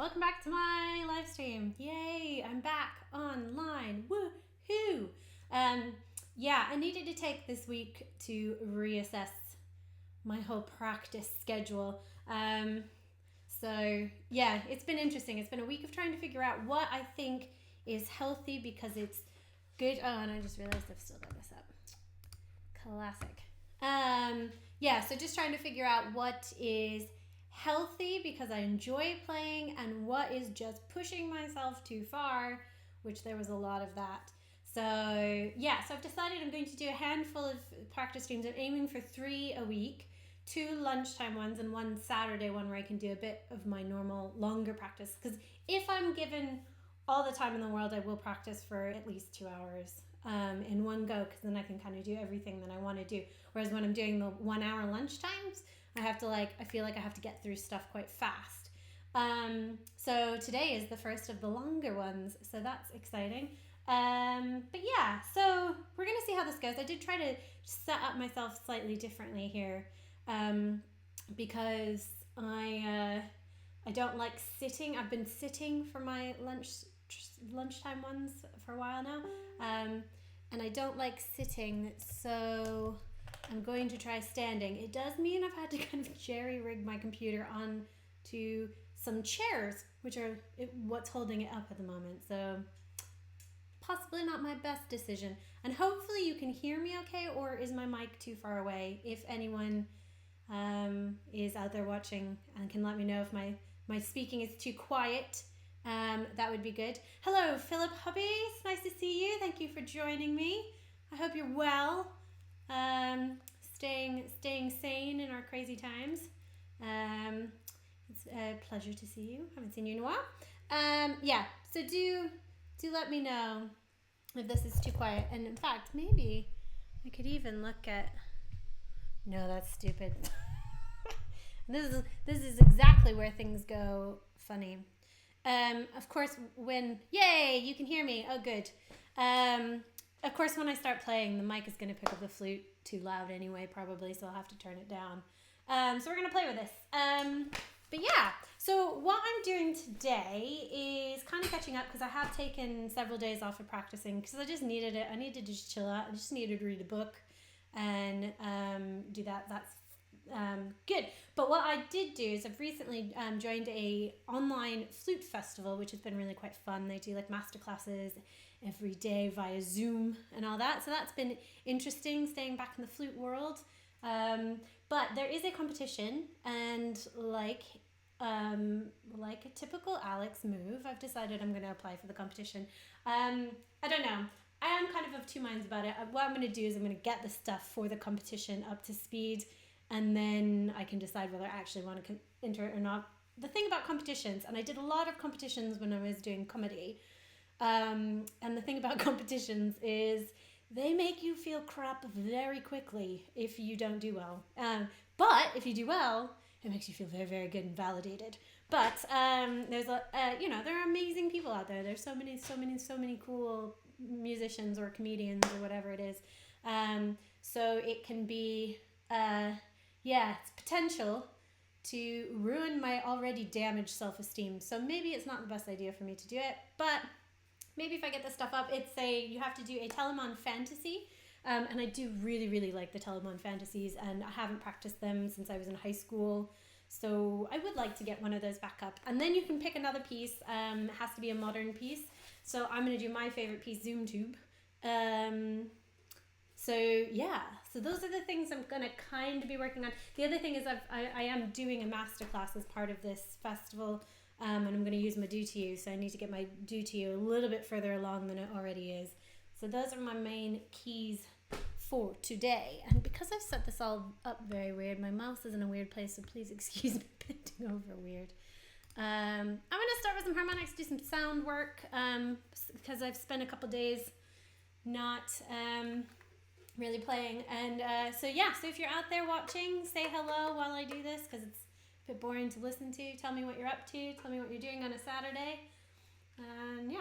Welcome back to my live stream. Yay, I'm back online. Woohoo! I needed to take this week to reassess my whole practice schedule. It's been interesting. It's been a week of trying to figure out what I think is healthy because it's good. Oh, and I just realized I've still got this up. Classic. So just trying to figure out what is healthy because I enjoy playing and what is just pushing myself too far, which there was a lot of that. So I've decided I'm going to do a handful of practice streams. I'm aiming for 3 a week, 2 lunchtime ones and 1 Saturday one where I can do a bit of my normal longer practice, because if I'm given all the time in the world, I will practice for at least 2 hours in one go, because then I can kind of do everything that I want to do. Whereas when I'm doing the 1 hour lunchtimes, I feel like I have to get through stuff quite fast. So today is the first of the longer ones, so that's exciting. So we're gonna see how this goes. I did try to set up myself slightly differently here, because I don't like sitting. I've been sitting for my lunchtime ones for a while now, and I don't like sitting, so I'm going to try standing. It does mean I've had to kind of jerry-rig my computer onto some chairs, which are what's holding it up at the moment. So possibly not my best decision. And hopefully you can hear me okay, or is my mic too far away? If anyone is out there watching and can let me know if my speaking is too quiet, that would be good. Hello, Philip Hubbies. Nice to see you. Thank you for joining me. I hope you're well. Staying sane in our crazy times. It's a pleasure to see you. Haven't seen you in a while. So do let me know if this is too quiet. And in fact, maybe I could even look at. No, that's stupid. This is exactly where things go funny. Of course, yay, you can hear me. Oh, good. Of course, when I start playing, the mic is going to pick up the flute too loud anyway, probably, so I'll have to turn it down. So we're going to play with this. So what I'm doing today is kind of catching up, because I have taken several days off of practicing because I just needed it. I needed to just chill out. I just needed to read a book and do that. That's good. But what I did do is I've recently joined a online flute festival, which has been really quite fun. They do like master classes every day via Zoom and all that. So that's been interesting, staying back in the flute world. But there is a competition, and like a typical Alex move, I've decided I'm going to apply for the competition. I don't know. I am kind of 2 minds about it. What I'm going to do is I'm going to get the stuff for the competition up to speed, and then I can decide whether I actually want to enter it or not. The thing about competitions, and I did a lot of competitions when I was doing comedy, and the thing about competitions is they make you feel crap very quickly if you don't do well. But if you do well, it makes you feel very, very good and validated. But there are amazing people out there. There's so many cool musicians or comedians or whatever it is. So it can be, it's potential to ruin my already damaged self-esteem. So maybe it's not the best idea for me to do it, but maybe if I get this stuff up, you have to do a Telemann fantasy. And I do really, really like the Telemann fantasies, and I haven't practiced them since I was in high school. So I would like to get one of those back up. And then you can pick another piece. It has to be a modern piece. So I'm going to do my favorite piece, Zoom Tube. So those are the things I'm going to kind of be working on. The other thing is I am doing a masterclass as part of this festival. And I'm going to use my Do To You, so I need to get my Do To You a little bit further along than it already is. So those are my main keys for today. And because I've set this all up very weird, my mouse is in a weird place, so please excuse me bending over weird. I'm going to start with some harmonics, do some sound work, because I've spent a couple days not really playing. And so if you're out there watching, say hello while I do this, because it's a bit boring to listen to. Tell me what you're up to. Tell me what you're doing on a Saturday. And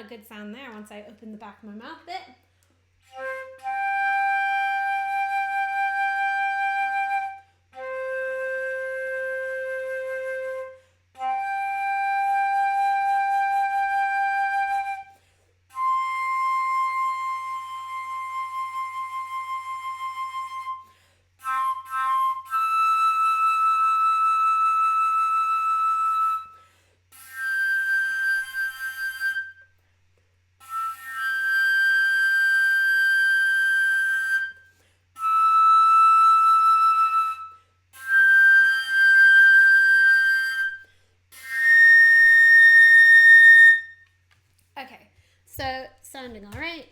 good sound there once I open the back of my mouth a bit. Okay, so sounding all right.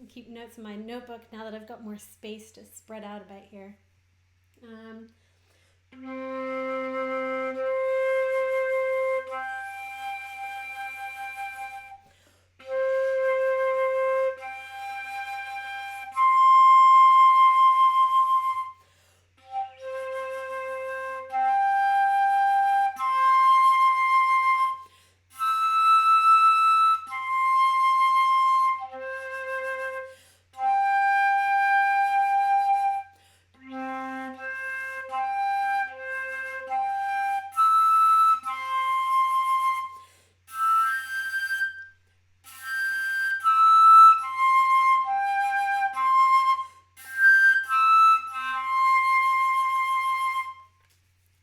Keep notes in my notebook now that I've got more space to spread out a bit here.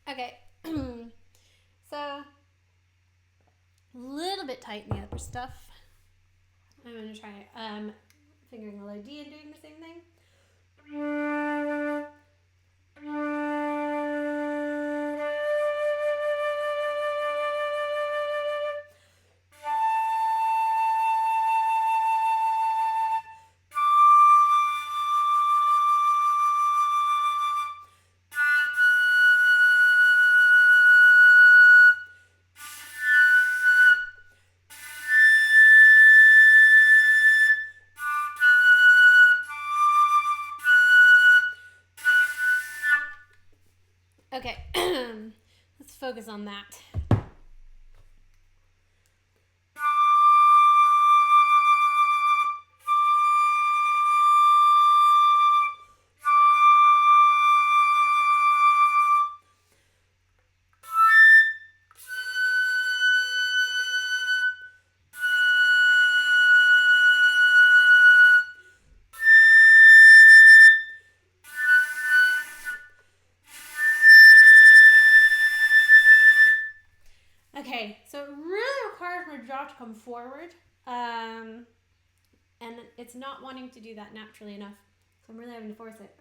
Okay, so a little bit tight in the upper stuff. I'm going to try fingering a low D and doing the same thing. Okay, let's focus on that. Okay, so it really requires my jaw to come forward, and it's not wanting to do that naturally enough, so I'm really having to force it.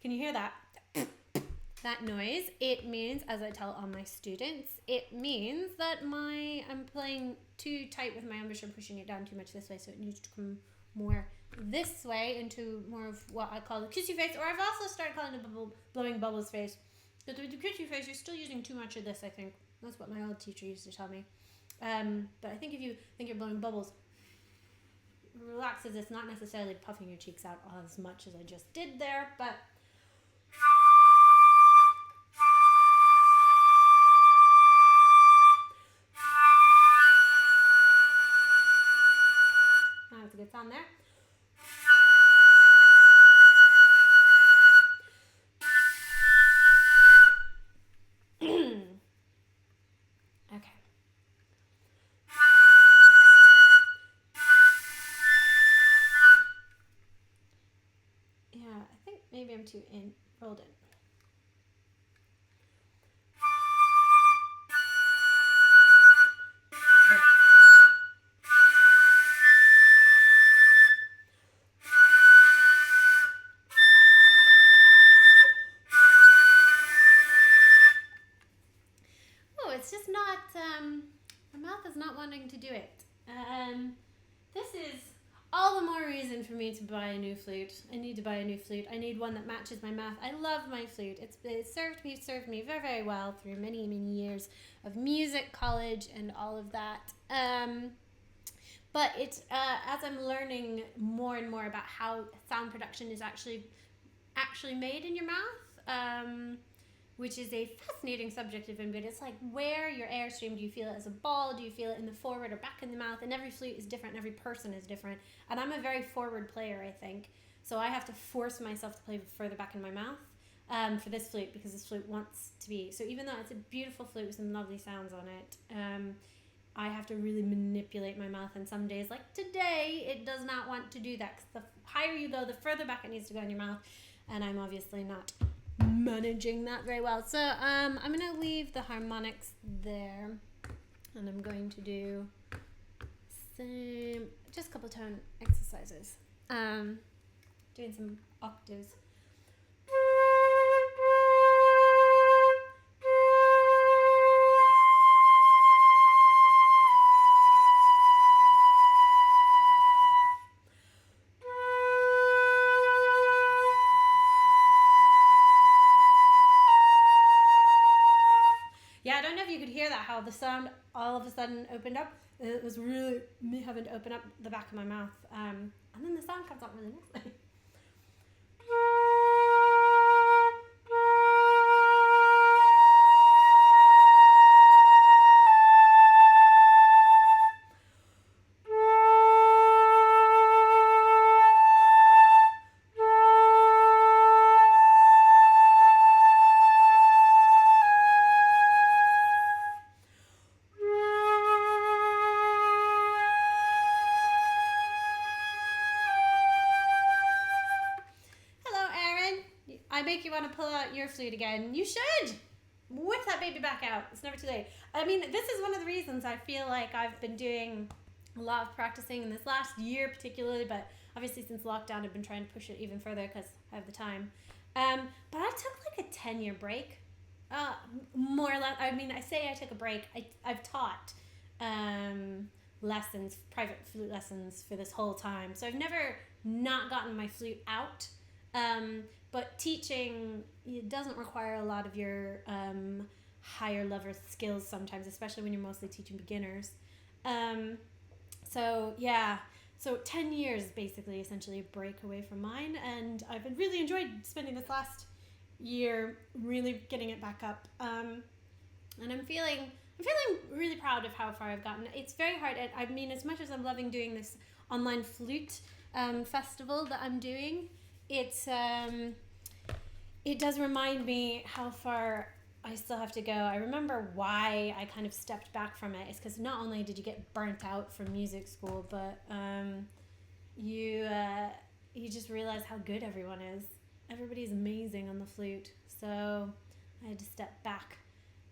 Can you hear that? That noise, it means, as I tell all my students, it means that I'm playing too tight with my embouchure, pushing it down too much this way, so it needs to come more this way into more of what I call the kissy face, or I've also started calling it blowing bubbles face. But with the kissy face, you're still using too much of this, I think. That's what my old teacher used to tell me. But I think if you think you're blowing bubbles, relaxes, it's not necessarily puffing your cheeks out as much as I just did there, but... That's a good sound there. Okay. Yeah, I think maybe I'm too rolled in. It's just not, my mouth is not wanting to do it. This is all the more reason for me to buy a new flute. I need to buy a new flute. I need one that matches my mouth. I love my flute. It served me very, very well through many, many years of music, college, and all of that. But it's as I'm learning more and more about how sound production is actually made in your mouth, which is a fascinating subject even, but it's like where your airstream, do you feel it as a ball, do you feel it in the forward or back in the mouth, and every flute is different, every person is different, and I'm a very forward player, I think, so I have to force myself to play further back in my mouth for this flute, because this flute wants to be, so even though it's a beautiful flute with some lovely sounds on it, I have to really manipulate my mouth, and some days, like today, it does not want to do that, because the higher you go, the further back it needs to go in your mouth, and I'm obviously not managing that very well. So I'm going to leave the harmonics there, and I'm going to do just a couple tone exercises, doing some octaves. Yeah, I don't know if you could hear that, how the sound all of a sudden opened up. It was really me having to open up the back of my mouth. And then the sound comes out really nicely. I make you want to pull out your flute again. You should! Whip that baby back out. It's never too late. I mean, this is one of the reasons I feel like I've been doing a lot of practicing in this last year particularly, but obviously since lockdown I've been trying to push it even further because I have the time. But I took like a 10-year break. More or less. I mean, I say I took a break. I've taught lessons, private flute lessons for this whole time. So I've never not gotten my flute out. But teaching, it doesn't require a lot of your higher level skills sometimes, especially when you're mostly teaching beginners. So 10 years basically, essentially a break away from mine, and I've really enjoyed spending this last year really getting it back up. And I'm feeling really proud of how far I've gotten. It's very hard. I mean, as much as I'm loving doing this online flute festival that I'm doing, it does remind me how far I still have to go. I remember why I kind of stepped back from it. It's because not only did you get burnt out from music school, but you just realize how good everyone is. Everybody's amazing on the flute. So I had to step back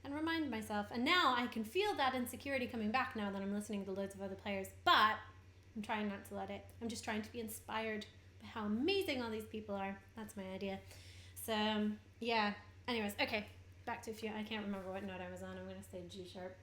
and remind myself. And now I can feel that insecurity coming back now that I'm listening to loads of other players. But I'm trying not to let it. I'm just trying to be inspired by how amazing all these people are. That's my idea. So, yeah. Anyways, okay. Back to a few. I can't remember what note I was on. I'm going to say G sharp.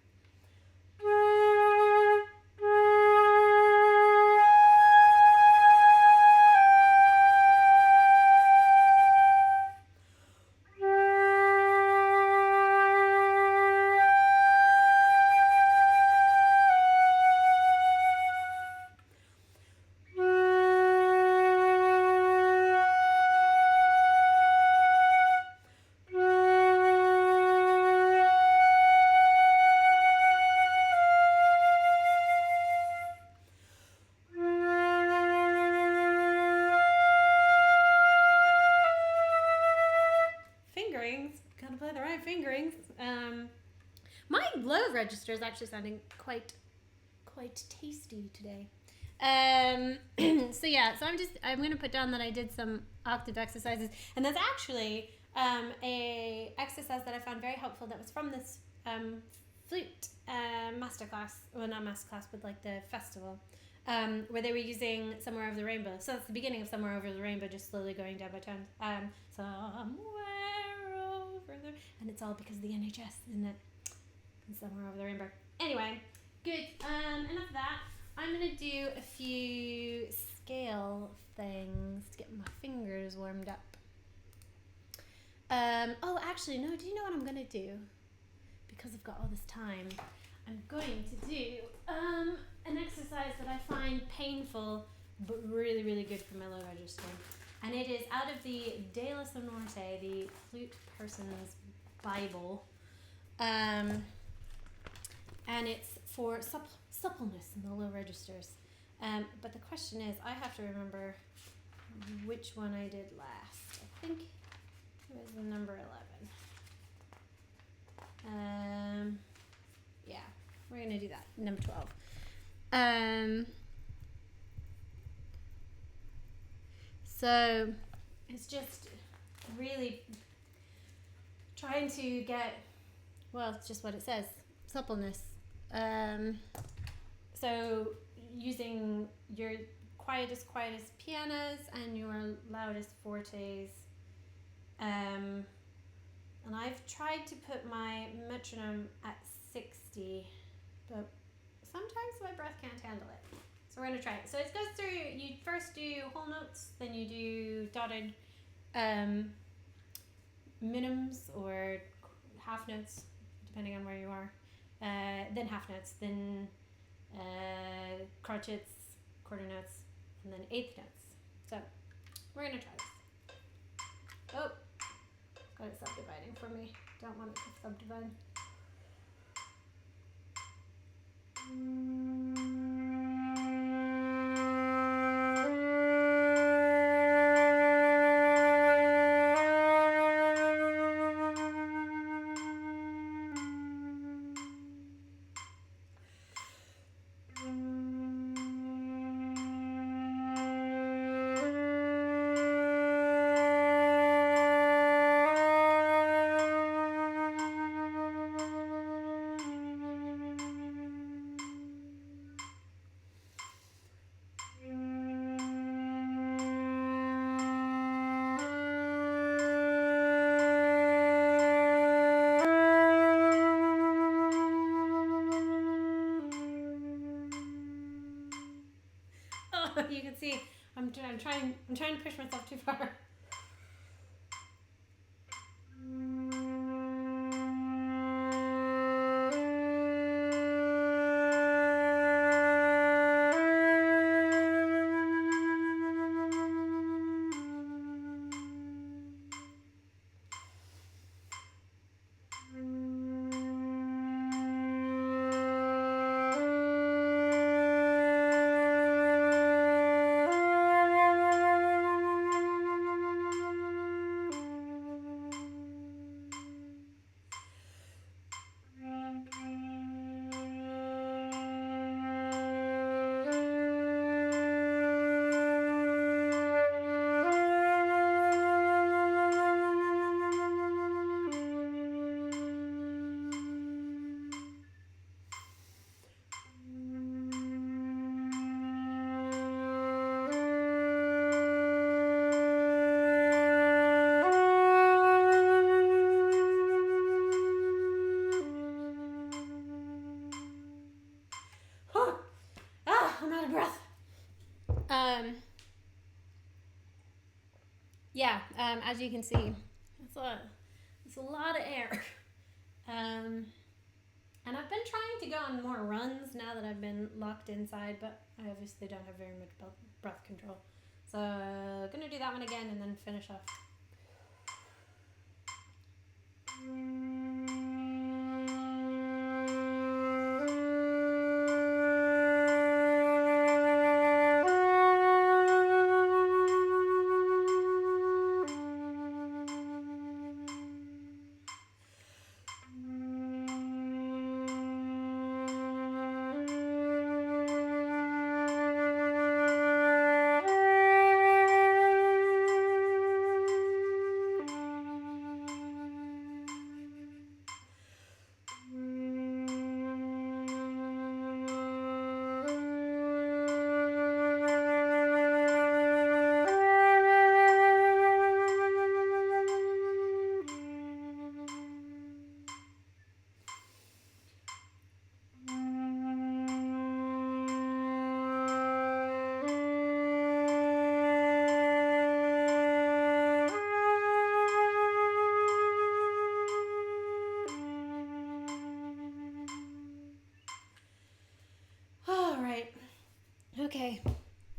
Gotta play the right fingerings. My low register is actually sounding quite tasty today. So I'm gonna put down that I did some octave exercises, and that's actually a exercise that I found very helpful that was from this flute masterclass. Well, not masterclass, but like the festival. Where they were using Somewhere Over the Rainbow. So that's the beginning of Somewhere Over the Rainbow, just slowly going down by tones. And it's all because of the NHS, isn't it? And Somewhere Over the Rainbow. Anyway, good. Enough of that. I'm going to do a few scale things to get my fingers warmed up. Actually, no, do you know what I'm going to do? Because I've got all this time, I'm going to do an exercise that I find painful but really, really good for my low register. And it is out of the De La Sonorte, the Flute Person's Bible. And it's for suppleness in the low registers. But the question is, I have to remember which one I did last. I think it was number 11. Yeah, we're going to do that. Number 12. So it's just really trying to get, well, it's just what it says, suppleness. So using your quietest pianos and your loudest fortes. And I've tried to put my metronome at 60, but sometimes my breath can't handle it. So we're going to try it. So it goes through, you first do whole notes, then you do dotted minims or half notes, depending on where you are. Then half notes, then crotchets, quarter notes, and then eighth notes. So we're going to try this. Oh, got it subdividing for me. Don't want it to subdivide. You can see I'm trying to push myself too far. I'm out of breath. Yeah, as you can see, it's a lot of air. And I've been trying to go on more runs now that I've been locked inside, but I obviously don't have very much breath control. So gonna do that one again and then finish off.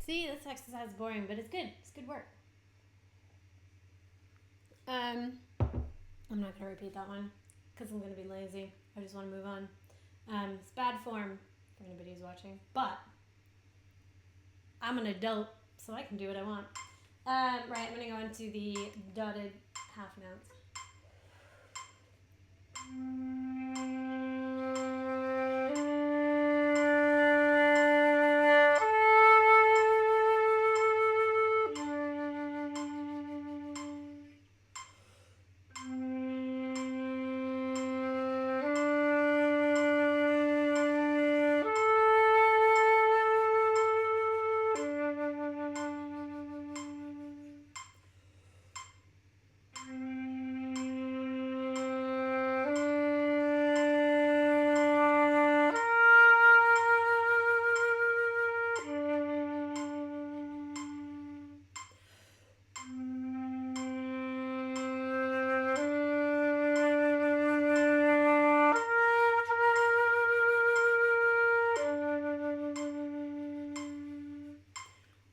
See, this exercise is boring, but it's good. It's good work. I'm not going to repeat that one because I'm going to be lazy. I just want to move on. It's bad form for anybody who's watching, but I'm an adult, so I can do what I want. Right, I'm going to go into the dotted half notes.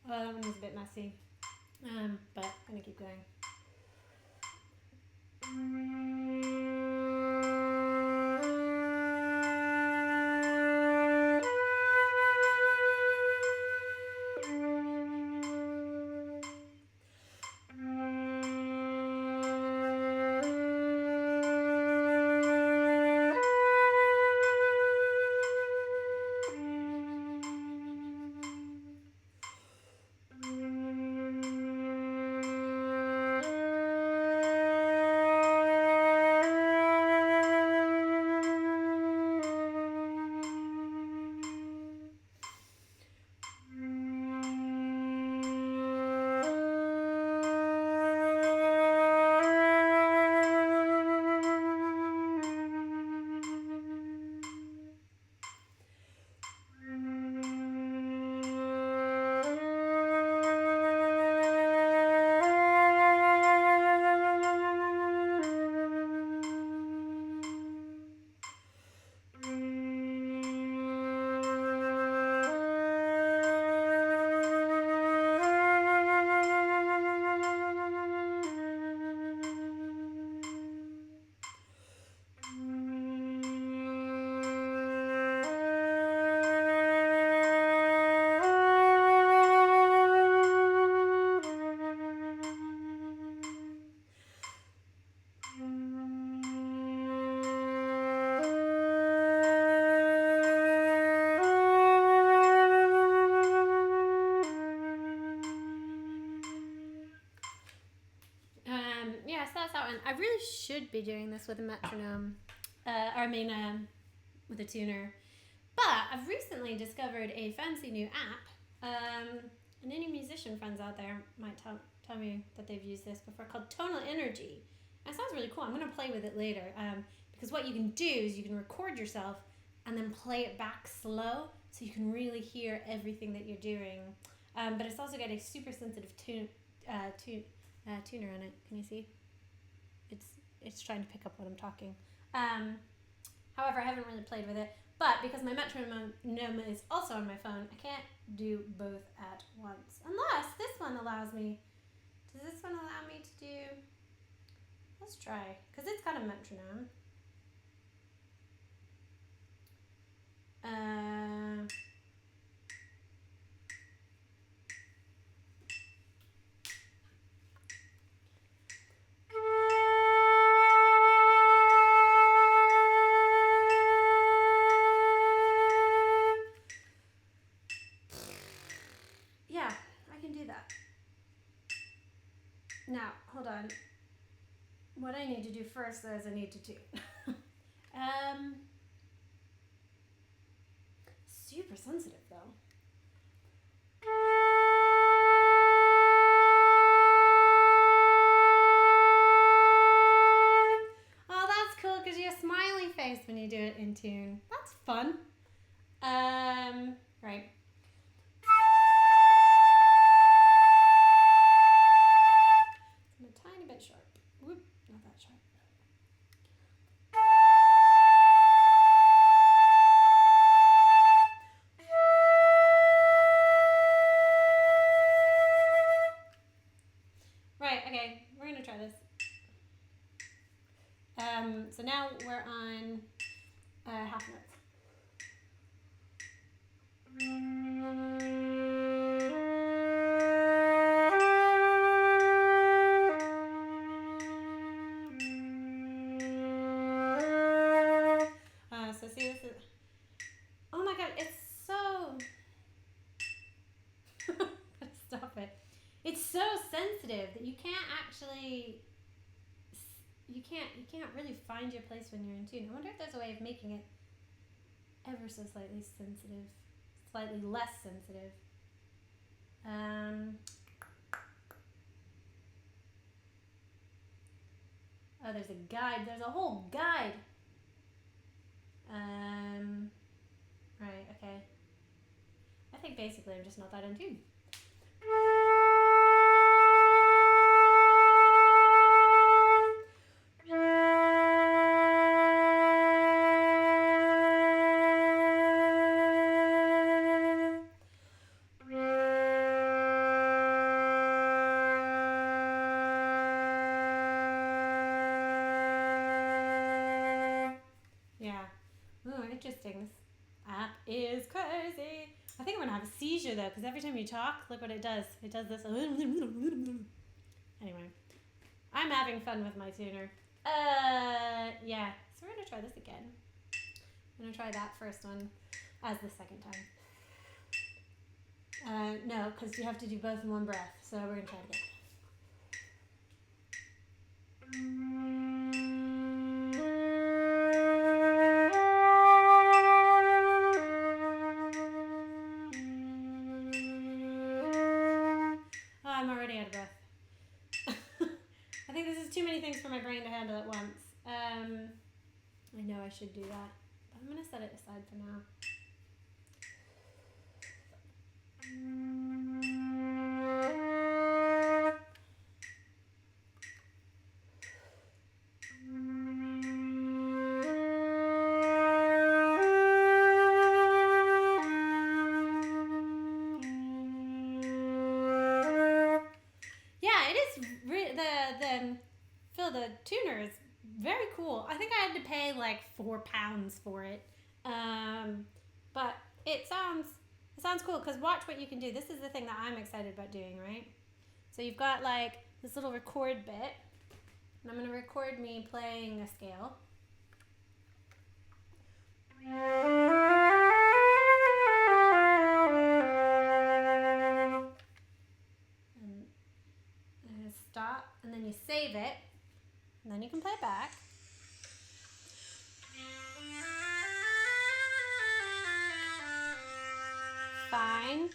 That one was a bit messy, but I'm going to keep going. Yeah, so that's that one. I really should be doing this with a metronome, with a tuner. But I've recently discovered a fancy new app, and any musician friends out there might tell me that they've used this before, called Tonal Energy. And it sounds really cool. I'm going to play with it later, because what you can do is you can record yourself and then play it back slow so you can really hear everything that you're doing. But it's also got a super sensitive tuner on it. Can you see? It's trying to pick up what I'm talking. However, I haven't really played with it. But because my metronome is also on my phone, I can't do both at once. Unless this one allows me. Does this one allow me to do? Let's try. Because it's got a metronome. Yeah, I can do that. Now, hold on. What I need to do first is I need to tune. Super sensitive though. Oh, that's cool because you have a smiley face when you do it in tune. That's fun. Right. I'm a tiny bit sharp. Whoop, not that sharp. try this. So now we're on half notes. So see, this is, oh my god, it's so, stop it. It's so sensitive that you can't actually, you can't really find your place when you're in tune. I wonder if there's a way of making it ever so slightly sensitive, slightly less sensitive. Oh, there's a guide. There's a whole guide. Right, okay. I think basically I'm just not that in tune. Interesting. This app is crazy. I think I'm gonna have a seizure though, because every time you talk, look what it does. It does this. Anyway, I'm having fun with my tuner. Yeah. So we're gonna try this again. I'm gonna try that first one as the second time. No, because you have to do both in one breath. So we're gonna try it again. For my brain to handle at once. I know I should do that, but I'm going to set it aside for now. Yeah, it is the tuner is very cool. I think I had to pay like £4 for it, but it sounds cool. Because watch what you can do. This is the thing that I'm excited about doing, right? So you've got like this little record bit, and I'm going to record me playing a scale. And I'm going to stop, and then you save it. And then you can play it back. Fine.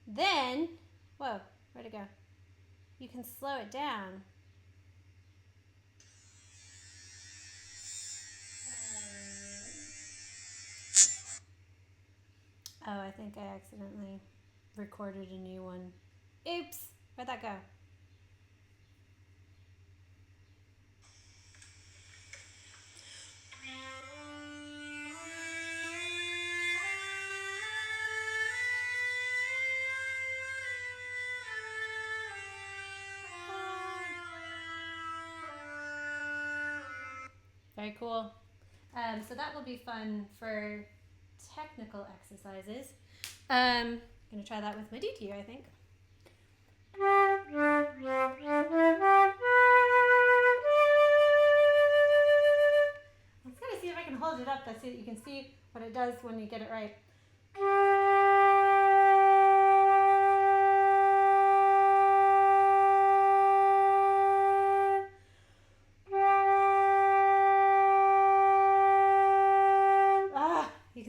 Then, whoa, where'd it go? You can slow it down. Oh, I think I accidentally recorded a new one. Oops, where'd that go? Very cool. So that will be fun for technical exercises. I'm going to try that with my DTU, I think. Let's kind of see if I can hold it up so that you can see what it does when you get it right.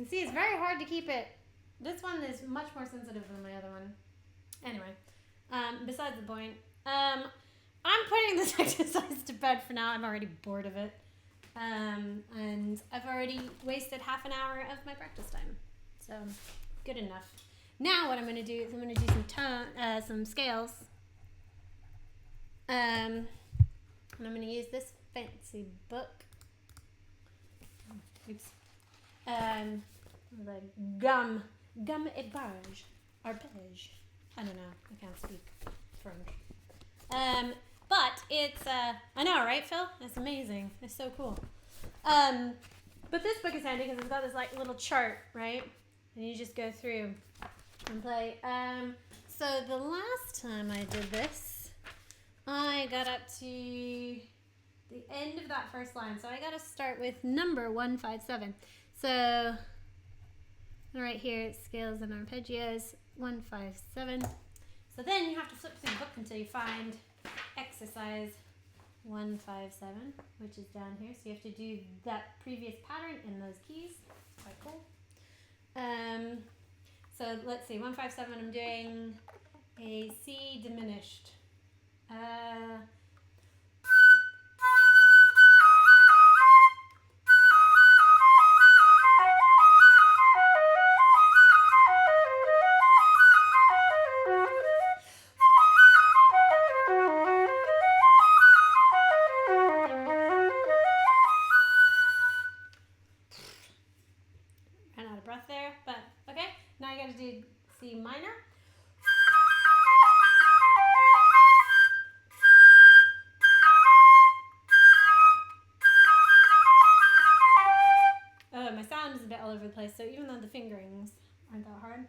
See, it's very hard to keep it. This one is much more sensitive than my other one. Anyway, besides the point, I'm putting this exercise to bed for now. I'm already bored of it. And I've already wasted half an hour of my practice time. So, good enough. Now what I'm going to do is I'm going to do some scales. And I'm going to use this fancy book. Oops. The gum arpège. I don't know. I can't speak French. But it's, I know, right, Phil? It's amazing. It's so cool. But this book is handy because it's got this like little chart, right? And you just go through and play. So the last time I did this, I got up to the end of that first line. So I got to start with number 157. So right here, it scales and arpeggios, 157. So then you have to flip through the book until you find exercise 157, which is down here. So you have to do that previous pattern in those keys. It's quite cool. So let's see, 157, I'm doing a C diminished. Ran out of breath there, but okay. Now I gotta do C minor. Oh, my sound is a bit all over the place, so even though the fingerings aren't that hard.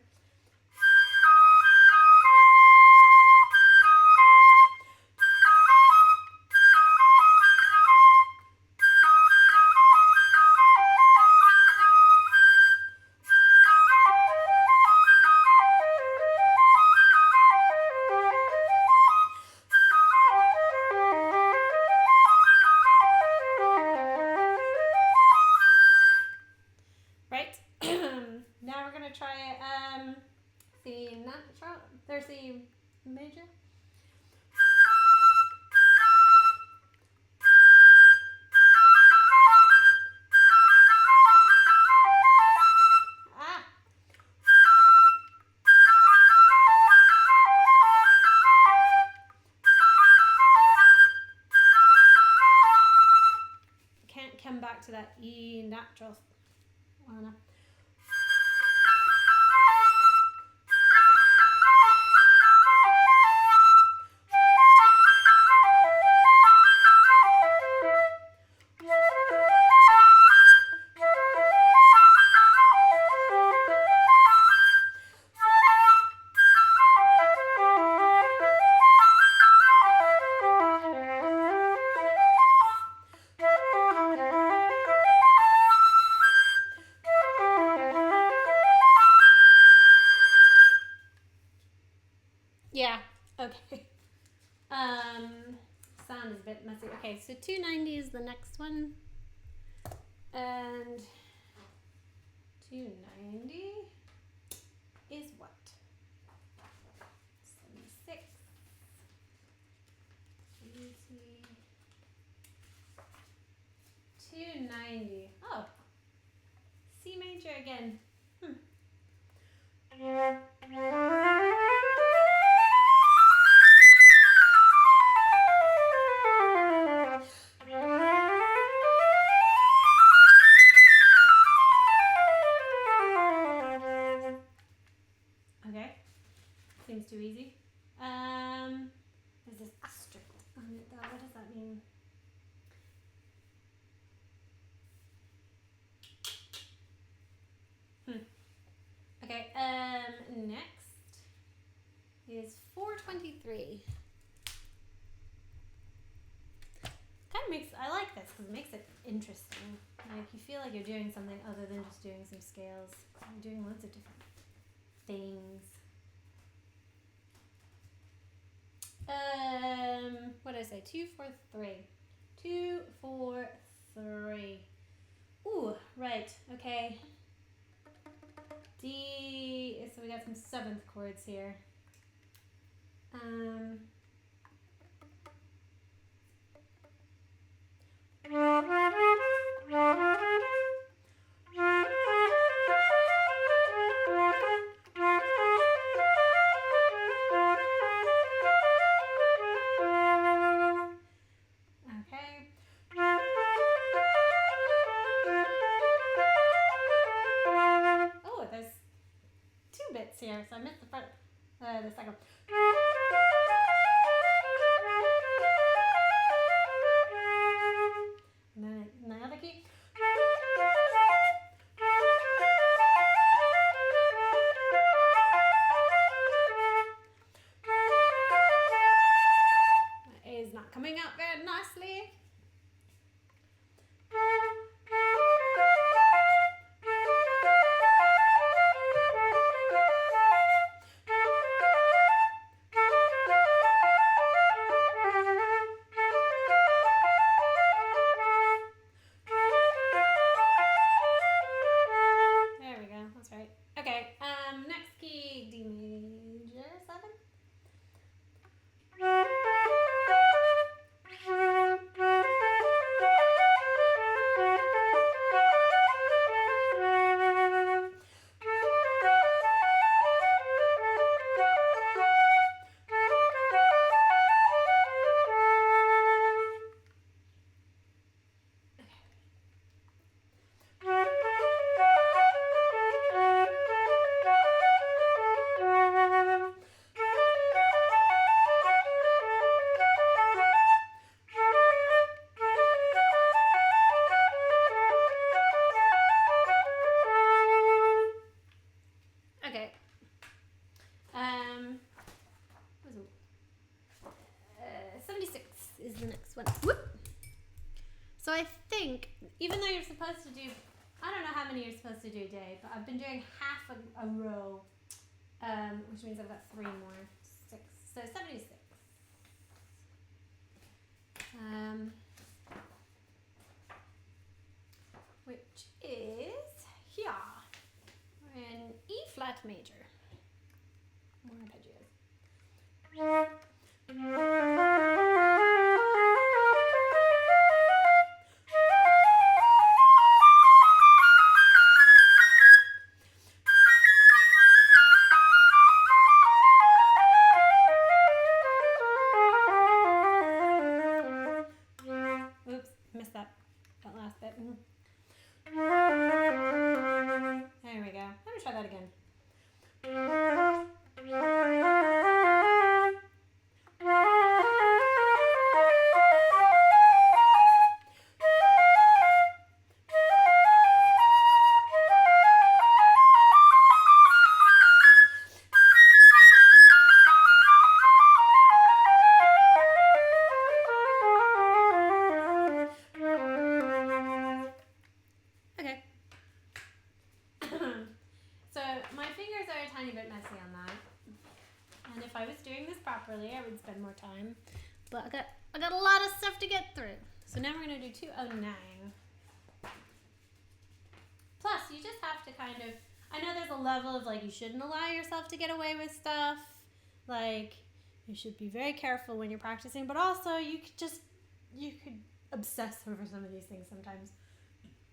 Now we're gonna try C natural. There's C major. Ah. Can't come back to that E natural. Well enough. Yeah, okay. Sound is a bit messy. Okay, so 290 is the next one. And 290 is what? 76. 80. 290. Oh. C major again. Okay. Seems too easy. There's this asterisk on it though. What does that mean? Okay, next is 423. Kind of makes, I like this because it makes it interesting. Like you feel like you're doing something other than just doing some scales. You're doing lots of different things. What did I say? 243. 243. Ooh, right. Okay. D. So we got some seventh chords here. Here, so I missed the front, the second. lastly. There we go. That's right. Okay. Next key, D major 7. Okay. 76 is the next one. Whoop. So I think, even though you're supposed to do, I don't know how many you're supposed to do a day, but I've been doing half a row, which means I've got 3 more. 6. So 76. Which is here. We're in E flat major. More arpeggios. Oops, missed that last bit. There we go. Let me try that again. Okay. So my fingers are a tiny bit messy on that. And if I was doing this properly, I would spend more time. But I got a lot of stuff to get through. So now we're going to do 209. Plus, you just have to kind of, I know there's a level of like you shouldn't allow yourself to get away with stuff. Like you should be very careful when you're practicing, but also you could obsess over some of these things sometimes.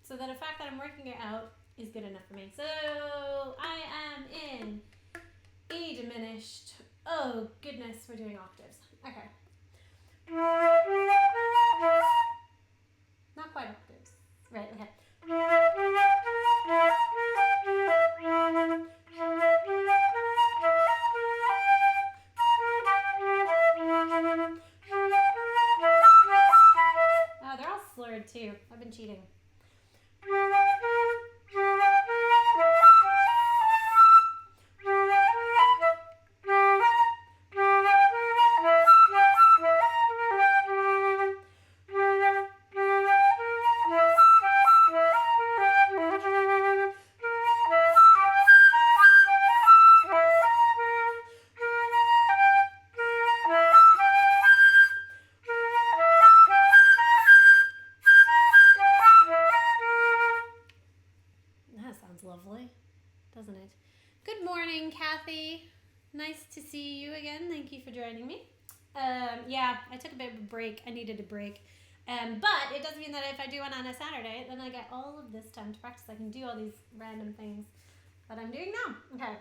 So that the fact that I'm working it out is good enough for me. So I am in E diminished. Oh goodness, we're doing octaves. Okay. Not quite octaves. Right, okay. Oh, they're all slurred too. I've been cheating. Lovely, doesn't it? Good morning, Kathy. Nice to see you again. Thank you for joining me. Yeah, I took a bit of a break. I needed a break. But it doesn't mean that if I do one on a Saturday, then I get all of this time to practice. I can do all these random things that I'm doing now. Okay.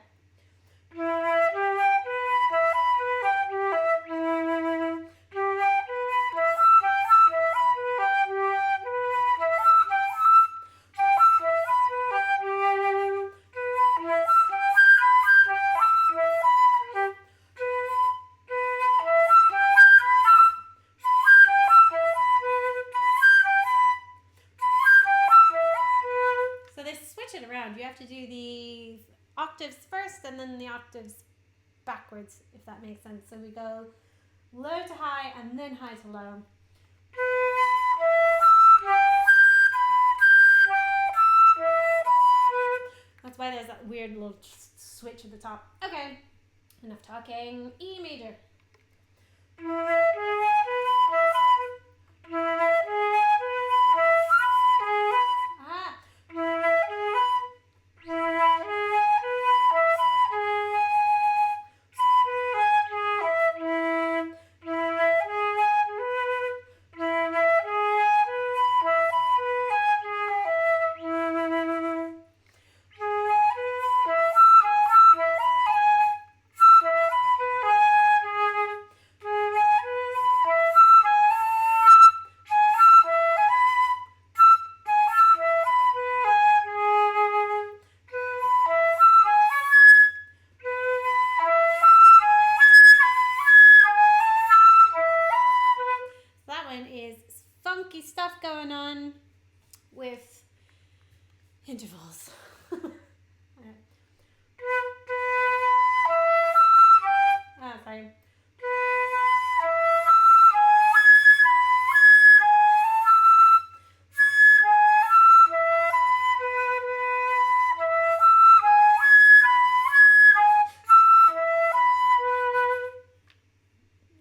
You have to do the octaves first and then the octaves backwards, if that makes sense. So we go low to high and then high to low. to the top. Okay, enough talking. E major. Ah. Funky stuff going on with intervals. Sorry.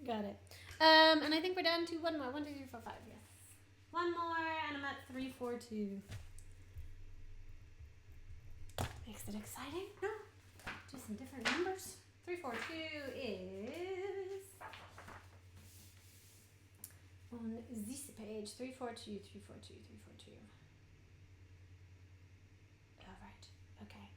Got it. And I think we're down to one more. 1, 2, 3, 4, 5. Yes. One more, and I'm at 3, 4, 2. Makes it exciting. No. Do some different numbers. 3, 4, 2 is on this page. 3, 4, 2, 3, 4, 2, 3, 4, 2. All right. Okay.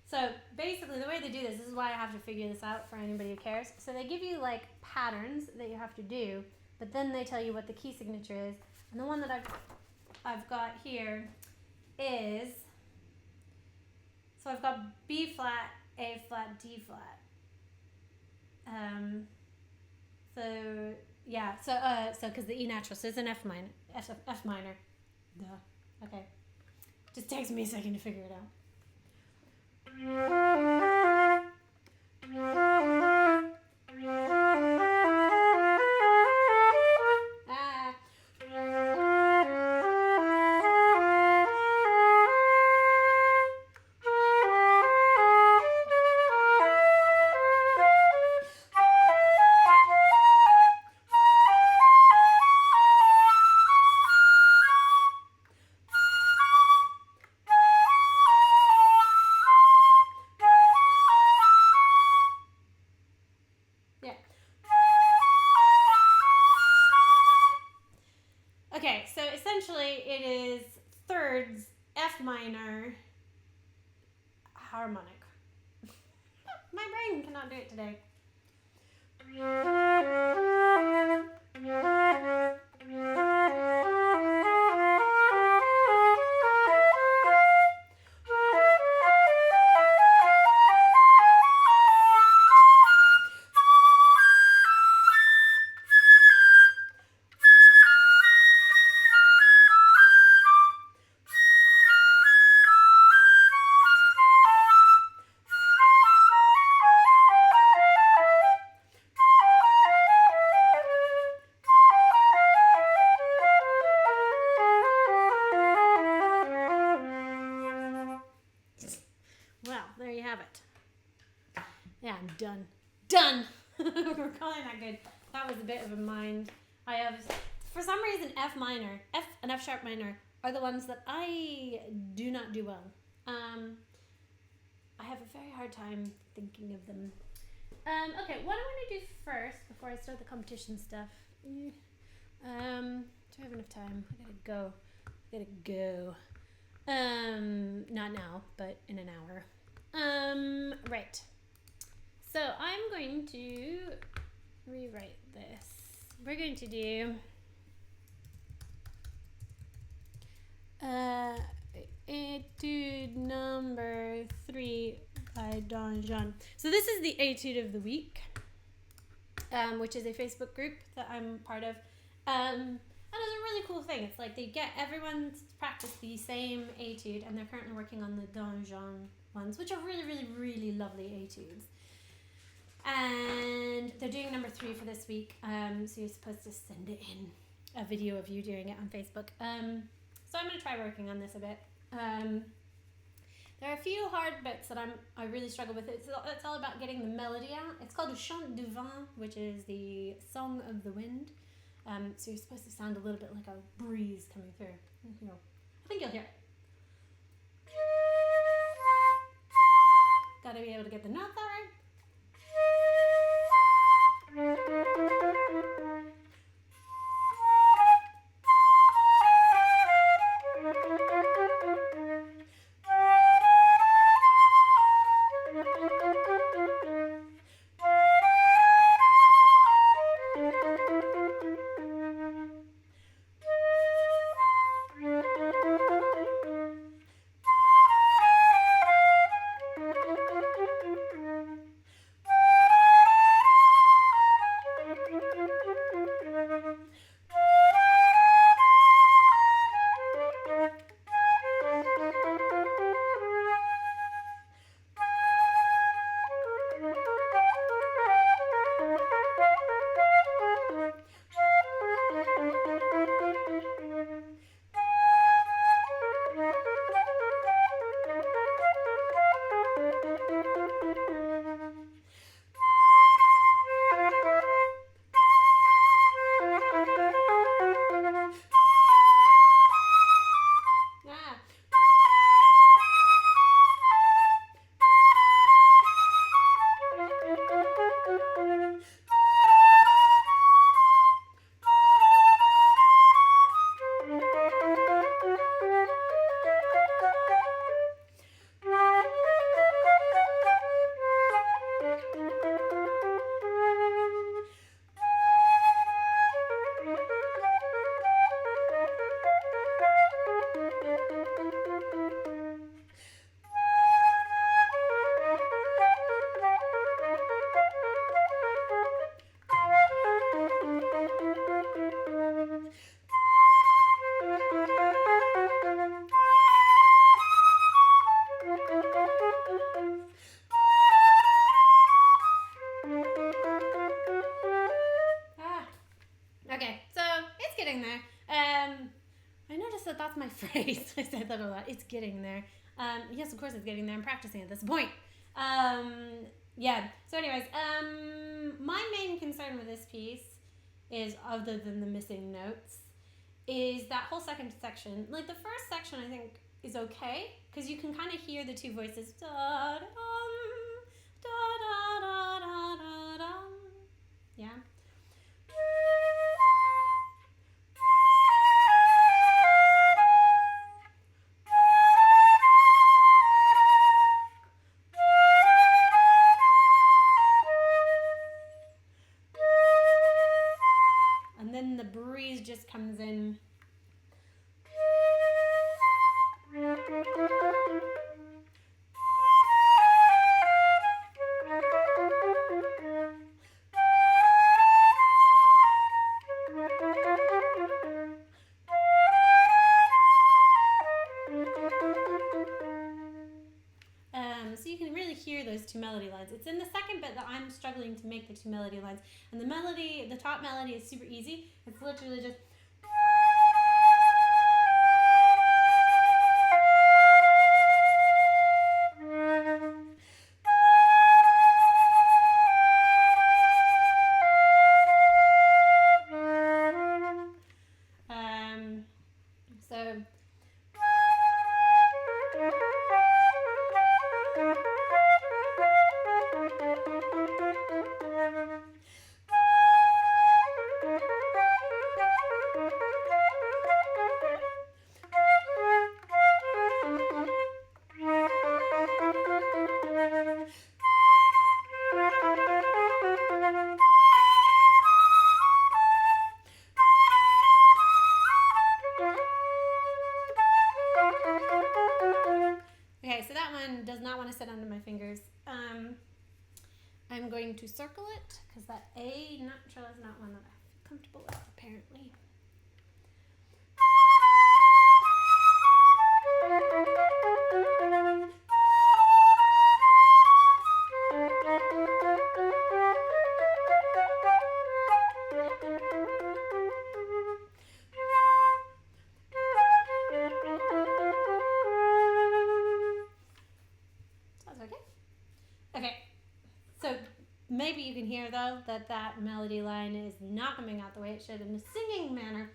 So basically, the way they do this is why I have to figure this out for anybody who cares. So they give you like patterns that you have to do, but then they tell you what the key signature is. And the one that I've got here is, so I've got B flat, A flat, D flat. So yeah, so because the E natural, so it's an F minor, F minor. Duh. Okay. Just takes me a second to figure it out. Okay, so essentially it is thirds, F minor, harmonic. My brain cannot do it today. Well, there you have it. Yeah, I'm done. Done! We're calling that good. That was a bit of a mind. I have, for some reason, F minor, F and F sharp minor are the ones that I do not do well. I have a very hard time thinking of them. Okay, what I want to do first, before I start the competition stuff, do I have enough time? I gotta go. Not now, but in an hour. Right. So I'm going to rewrite this. We're going to do etude number 3 by Don Jean. So this is the etude of the week, which is a Facebook group that I'm part of. And it's a really cool thing. It's like they get everyone to practice the same etude, and they're currently working on the Don Jean ones, which are really, really, really lovely etudes. And they're doing number 3 for this week. So you're supposed to send it in, a video of you doing it on Facebook. So I'm going to try working on this a bit. There are a few hard bits that I really struggle with. It's all about getting the melody out. It's called Chant du Vent, which is the song of the wind. So you're supposed to sound a little bit like a breeze coming through. I think you'll hear it. Got to be able to get the notes out right. That's my phrase. I said that a lot. It's getting there. Yes, of course it's getting there. I'm practicing at this point. Yeah. So anyways, my main concern with this piece is, other than the missing notes, is that whole second section. Like the first section I think is okay, because you can kind of hear the two voices. Da, da, da, da, da, da, da, da. Yeah. Just comes in. So you can really hear those two melody lines. It's in the second bit that I'm struggling to make the two melody lines. And the melody, the top melody is super easy. It's literally just... Okay, so that one does not want to sit under my fingers. I'm going to circle it, because that A natural is not one that I feel comfortable with, apparently. maybe you can hear though that melody line is not coming out the way it should in a singing manner.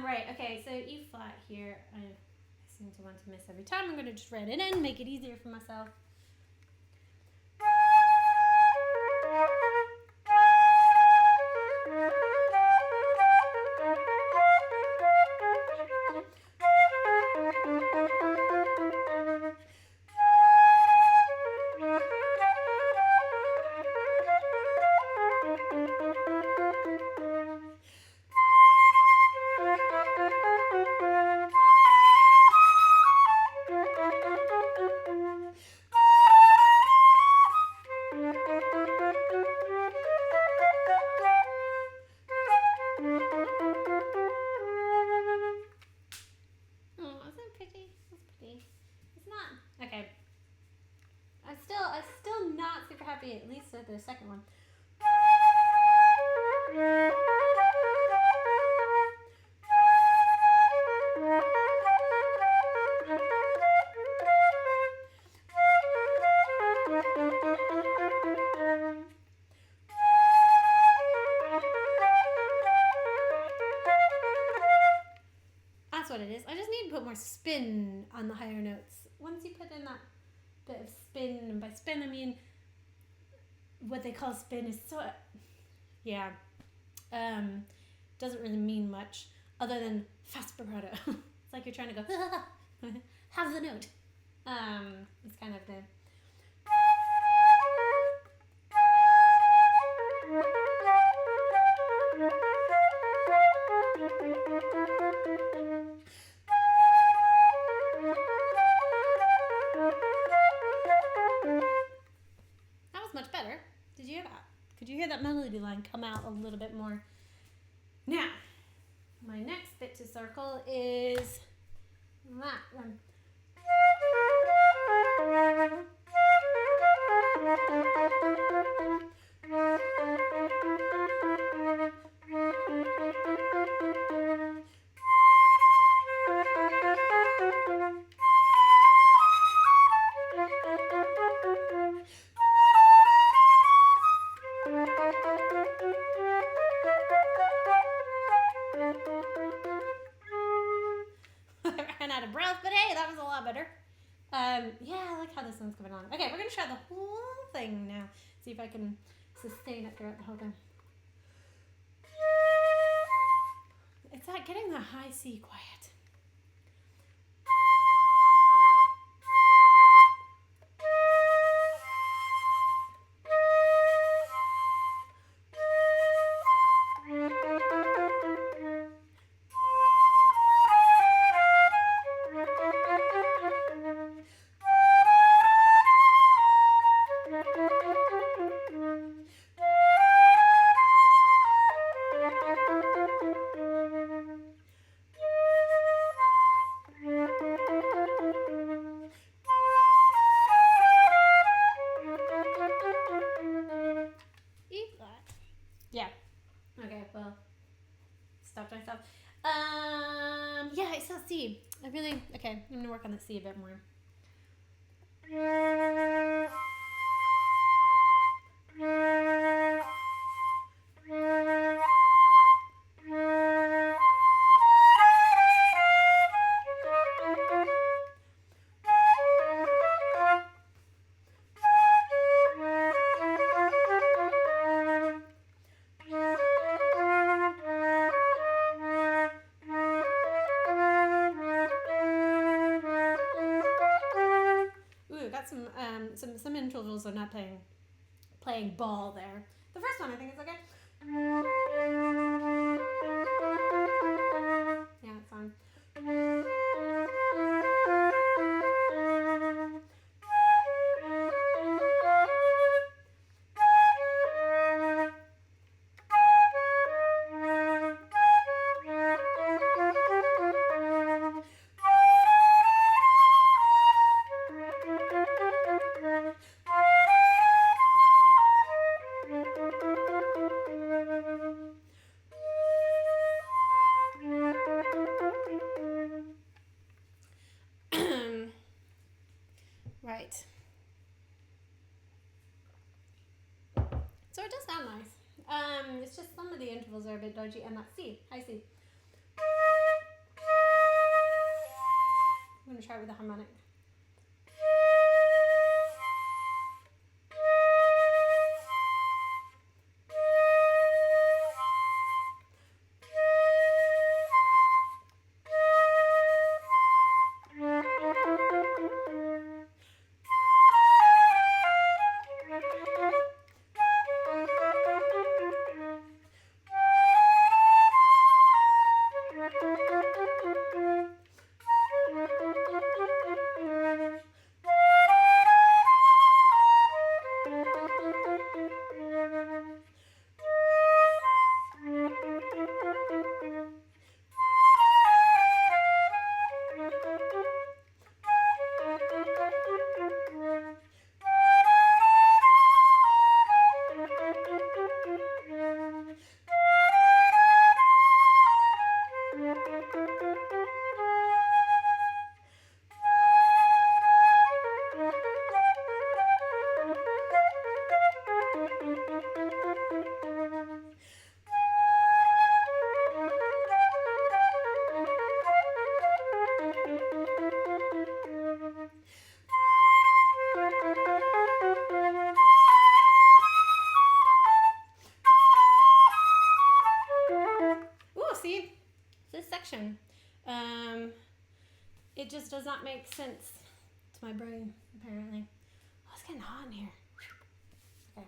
Right, okay, so E flat here, I seem to want to miss every time. I'm going to just write it in, make it easier for myself. At least with the second one. That's what it is. I just need to put more spin on the higher notes. Once you put in that bit of spin, and by spin I mean what they call spin is so, yeah, doesn't really mean much other than fast vibrato. It's like you're trying to go have the note. It's kind of the much better. Did you hear that? Could you hear that melody line come out a little bit more? Now, my next bit to circle is that one. Out of breath, but hey, that was a lot better. Yeah, I like how this one's coming on. Okay, we're gonna try the whole thing now. See if I can sustain it throughout the whole thing. It's like getting the high C quiet. Yeah, it's that C. Okay, I'm gonna work on the C a bit more. got some intervals are not playing ball there. The first one I think is okay. Yeah, it's fine. Right. So it does sound nice. It's just some of the intervals are a bit dodgy, and that C, high C. I'm gonna try it with the harmonic. It just does not make sense to my brain, apparently. Oh, it's getting hot in here. Okay.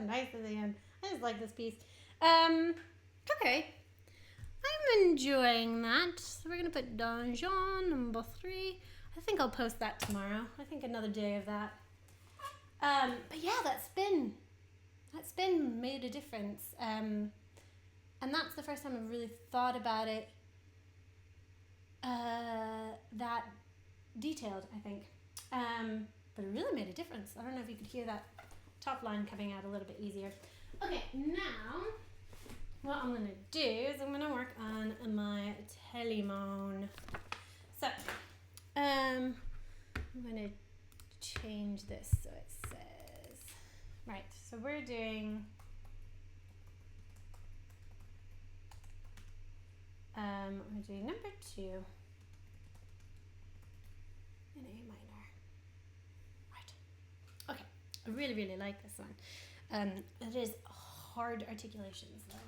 Nice at the end. I just like this piece. Okay. I'm enjoying that. So we're gonna put Donjon number 3. I think I'll post that tomorrow. I think another day of that. But yeah, that spin made a difference. And that's the first time I've really thought about it that detailed, I think. But it really made a difference. I don't know if you could hear that top line coming out a little bit easier. Okay, now what I'm gonna do is I'm gonna work on my telemone. So I'm gonna change this so it says, right, so we're doing I'm doing number 2 in A minor. Right. Okay. I really, really like this one. It is hard articulations though.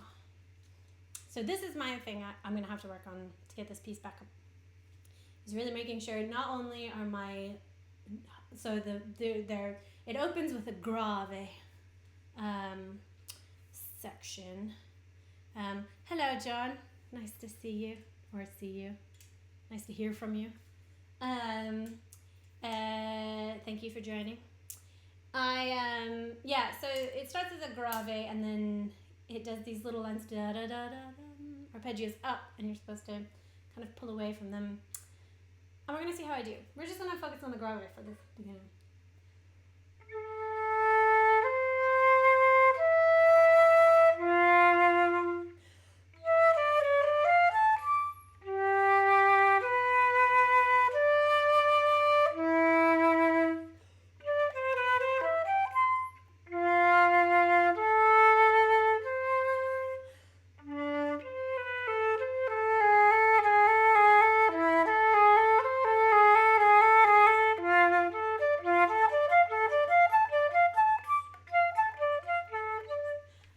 So this is my thing I'm going to have to work on to get this piece back up. Is really making sure not only are my, so it opens with a grave section. Hello, John. Nice to see you, or see you. Nice to hear from you. Thank you for joining. Yeah, so it starts as a grave and then it does these little lines, da da da da, arpeggios up, and you're supposed to kind of pull away from them. And we're gonna see how I do. We're just gonna focus on the grave for this beginning.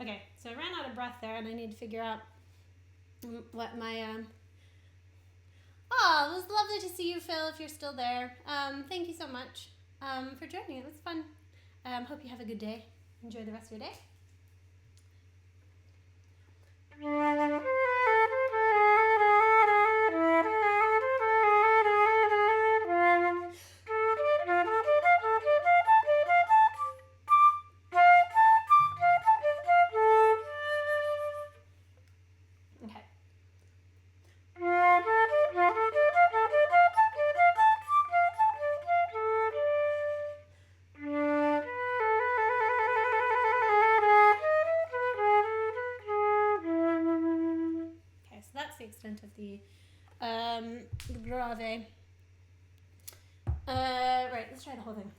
Okay, so I ran out of breath there, and I need to figure out what my Oh, it was lovely to see you, Phil. If you're still there, thank you so much for joining. It was fun. Hope you have a good day. Enjoy the rest of your day. Extent of the grave. Right, let's try the whole thing.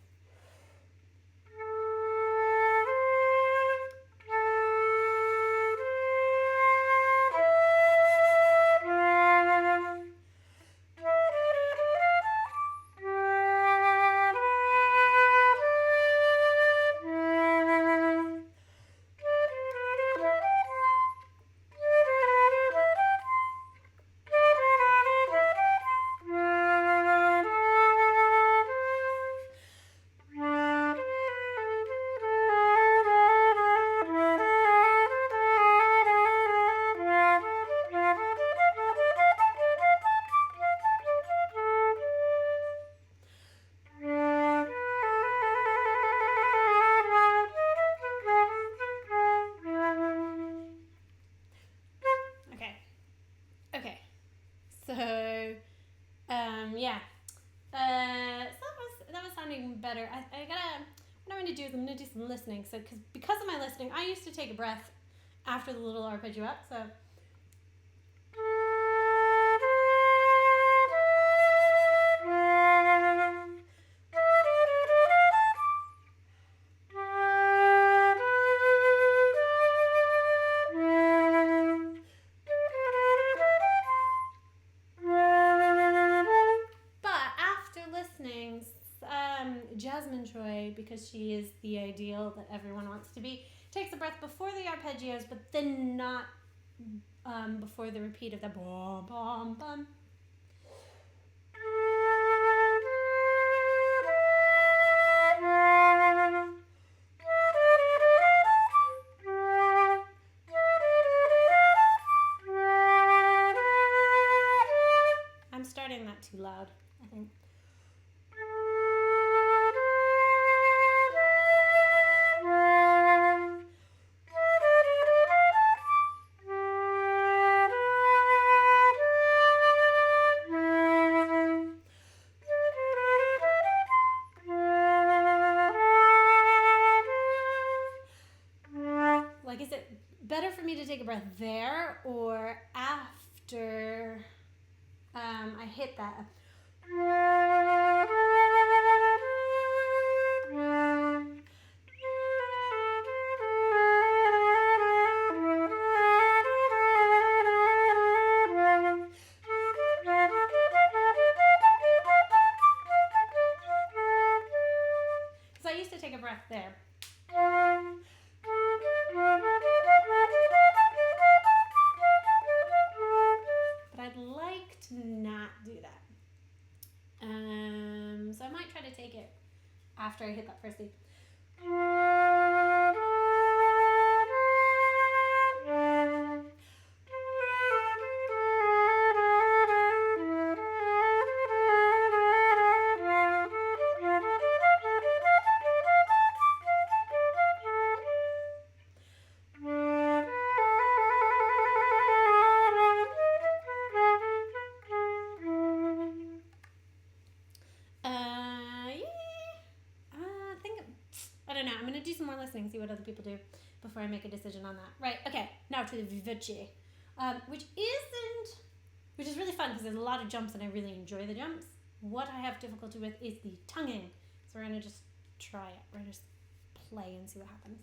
Yeah. So that was sounding better. I gotta, what I'm gonna do is I'm gonna do some listening. So because of my listening, I used to take a breath after the little arpeggio up. So. Jasmine Troy, because she is the ideal that everyone wants to be, takes a breath before the arpeggios, but then not before the repeat of the bom bom bum. I'm starting that too loud, I think. Like, is it better for me to take a breath there or after I hit that? Because I used to take a breath there. So I might try to take it after I hit that first beat. I'm going to do some more listening, see what other people do before I make a decision on that. Right, okay, now to the vivace, which is really fun because there's a lot of jumps and I really enjoy the jumps. What I have difficulty with is the tonguing. So we're going to just try it. We're going to just play and see what happens.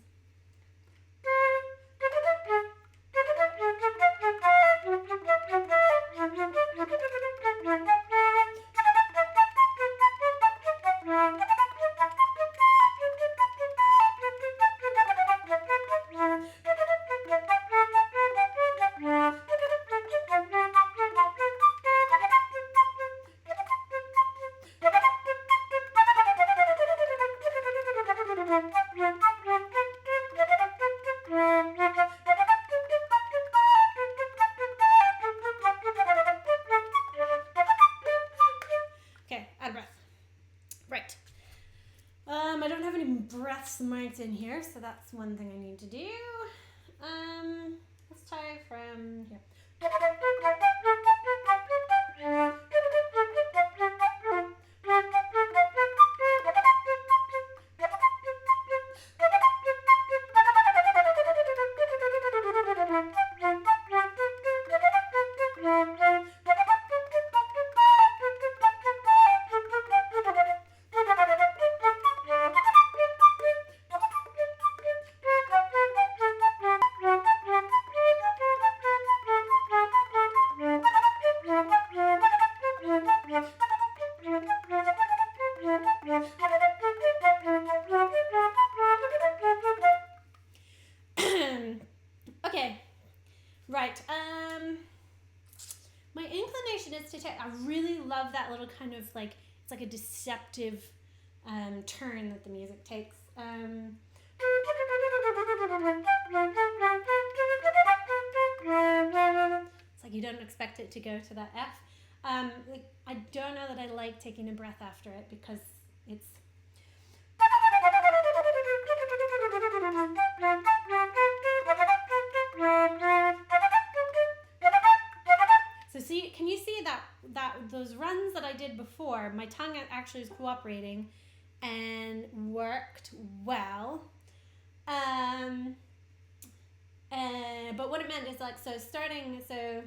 I don't have any breaths marked in here, so that's one thing I need to do. Let's try from here. Okay, right. My inclination is to take. I really love that little kind of like it's like a deceptive turn that the music takes. It's like you don't expect it to go to that F. I don't know that I like taking a breath after it because it's. So see, can you see that those runs that I did before, my tongue actually was cooperating and worked well. But what it meant is like, so starting, so.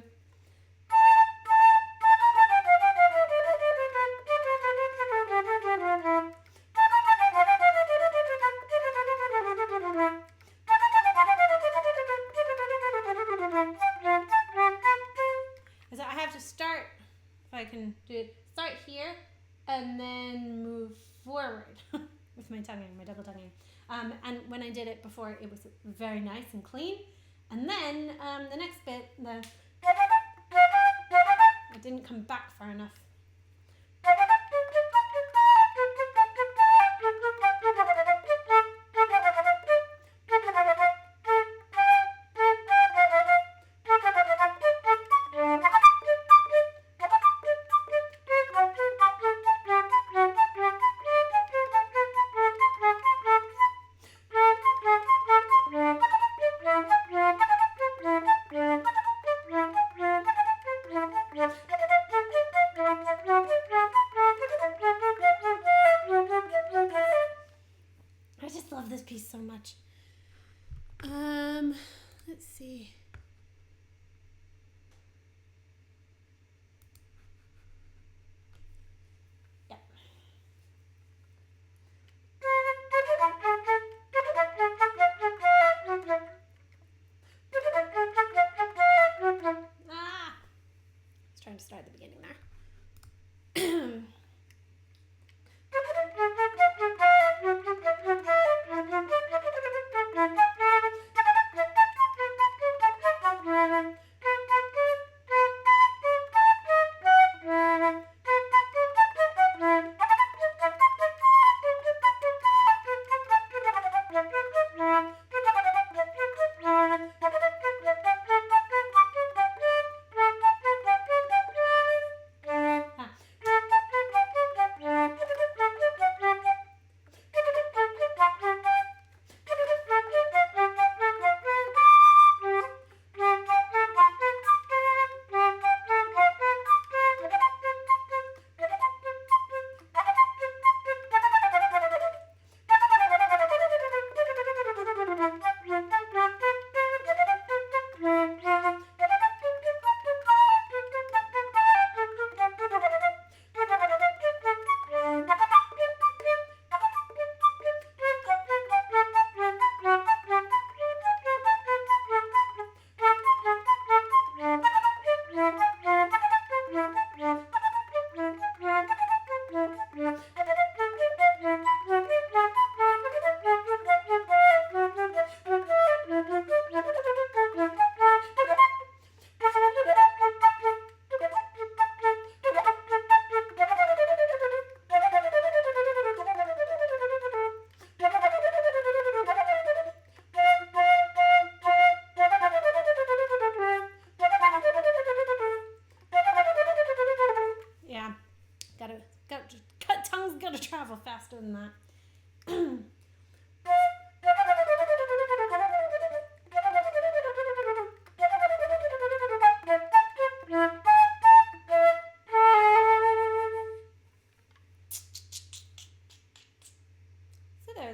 So I have to start, if I can do it, start here and then move forward with my tonguing, my double tonguing. And when I did it before, it was very nice and clean. And then the next bit, it didn't come back far enough. I just love this piece so much. Let's see. Yep. I was trying to start at the beginning there.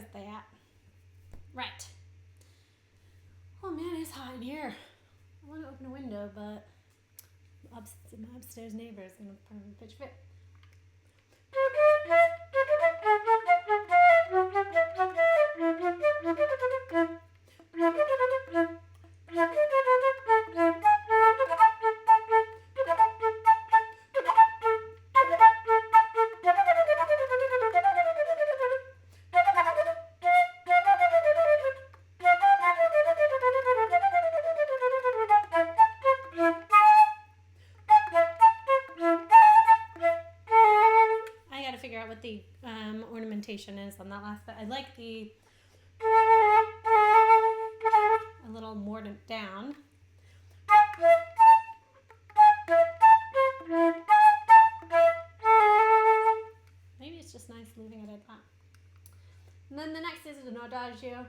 is that? Right. Oh man, it's hot in here. I want to open a window, but my upstairs neighbor is going to put on a pitch fit. What the ornamentation is on that last bit. I like the a little mordant down. Maybe it's just nice leaving it at that. And then the next is an adagio.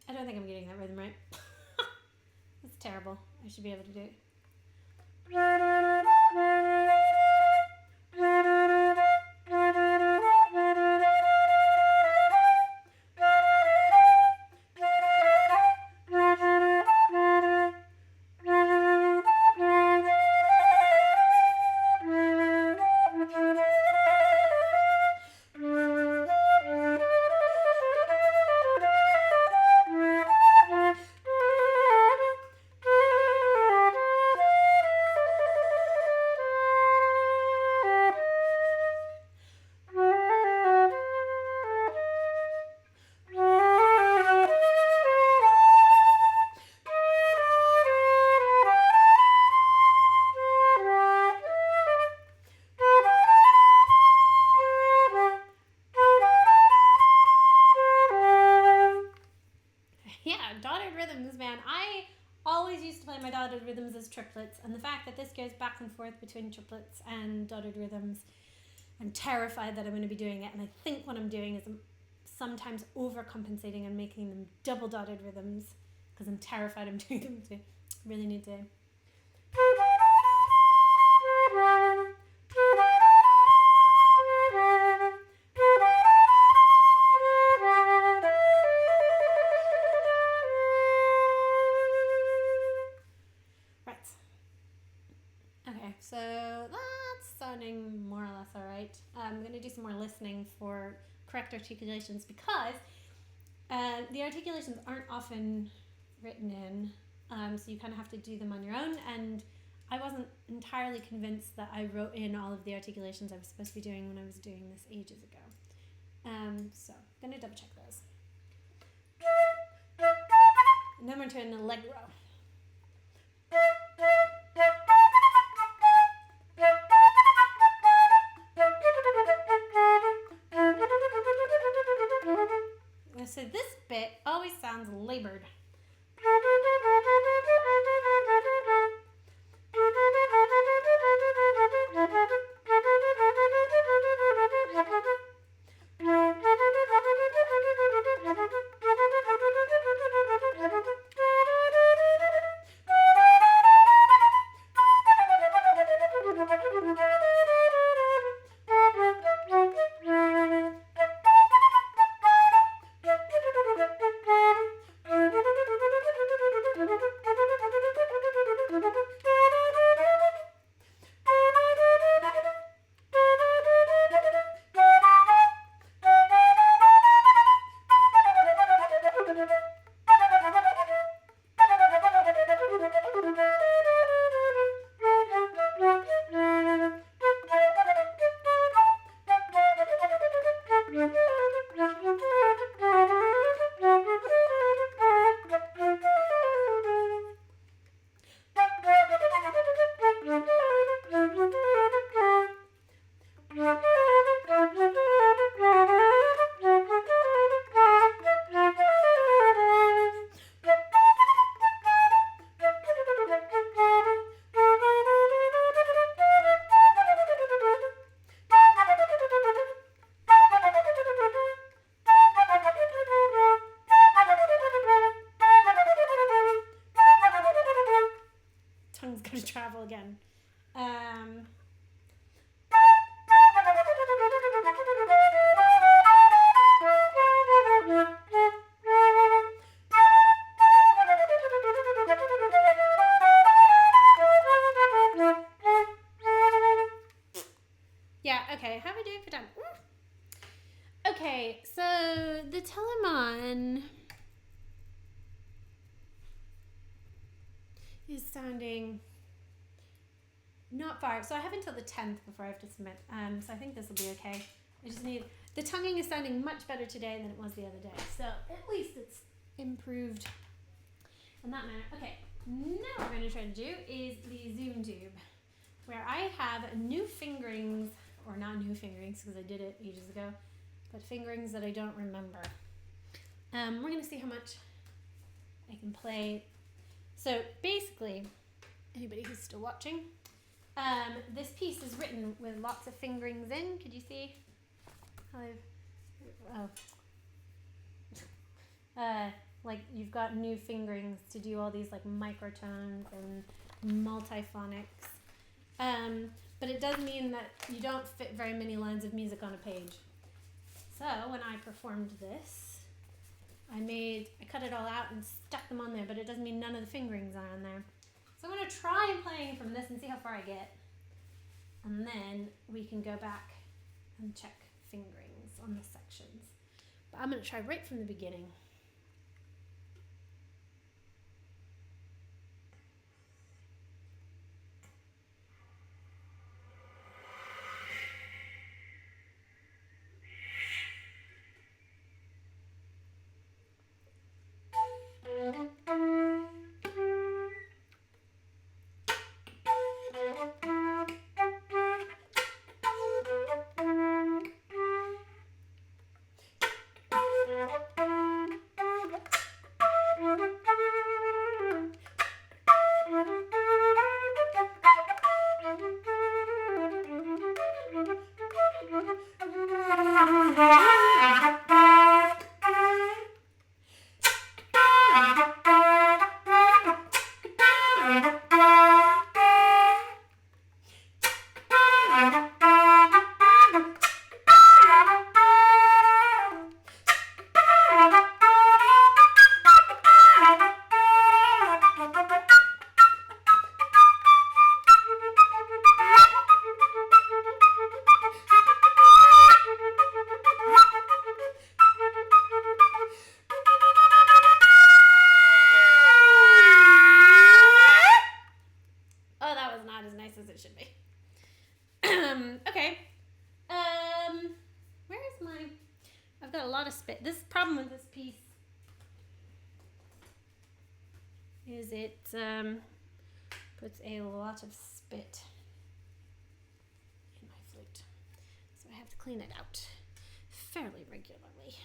I don't think I'm getting that rhythm right. That's terrible. I should be able to do it. Dotted rhythms, man. I always used to play my dotted rhythms as triplets, and the fact that this goes back and forth between triplets and dotted rhythms, I'm terrified that I'm going to be doing it, and I think what I'm doing is I'm sometimes overcompensating and making them double dotted rhythms because I'm terrified I'm doing them too. Really need to. So that's sounding more or less all right. I'm going to do some more listening for correct articulations because the articulations aren't often written in, so you kind of have to do them on your own, and I wasn't entirely convinced that I wrote in all of the articulations I was supposed to be doing when I was doing this ages ago. So I'm going to double check those. And then we're into an allegro. So this bit always sounds labored. to travel again. Yeah, okay, how are we doing for time? Okay, so the Telemann is sounding not far. So I have until the 10th before I have to submit. So I think this will be okay. I just need, the tonguing is sounding much better today than it was the other day. So at least it's improved in that manner. Okay, now what we're going to try to do is the Zoom tube, where I have new fingerings, or not new fingerings because I did it ages ago, but fingerings that I don't remember. We're going to see how much I can play. So basically, anybody who's still watching, this piece is written with lots of fingerings in. Could you see how like you've got new fingerings to do all these like microtones and multiphonics. But it does mean that you don't fit very many lines of music on a page. So when I performed this, I cut it all out and stuck them on there, but it doesn't mean none of the fingerings are on there. So I'm going to try playing from this and see how far I get. And then we can go back and check fingerings on the sections. But I'm going to try right from the beginning. Okay. Where is my... I've got a lot of spit. This problem with this piece is it puts a lot of spit in my flute. So I have to clean it out fairly regularly.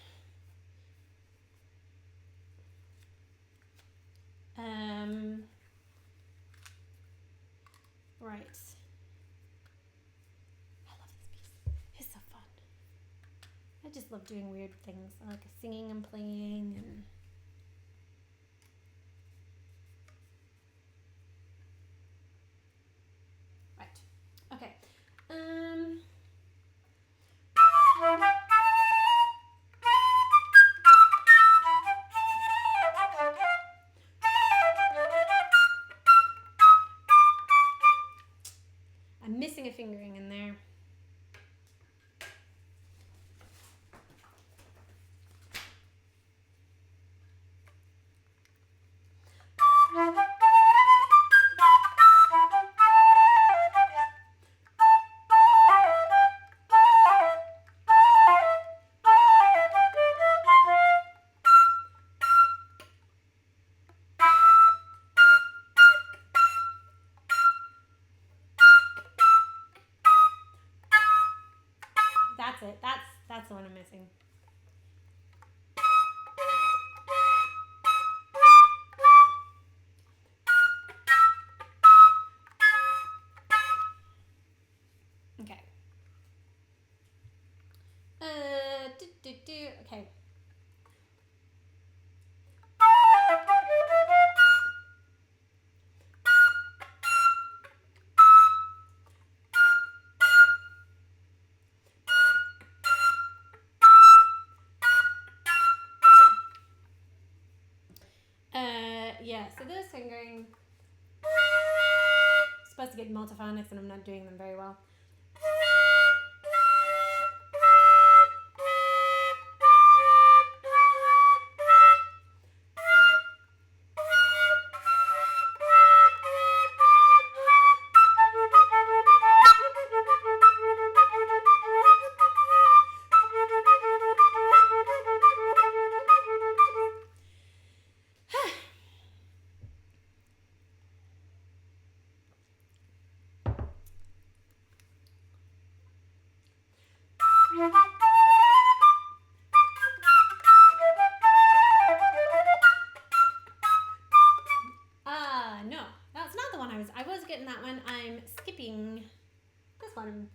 Right. I just love doing weird things. I like singing and playing and right. Okay. I'm missing a fingering in there. That's it. That's the one I'm missing. Okay. Okay. Yeah, so those fingering, supposed to get multiphonics and I'm not doing them very well. No, that's not the one I was getting that one. I'm skipping this one.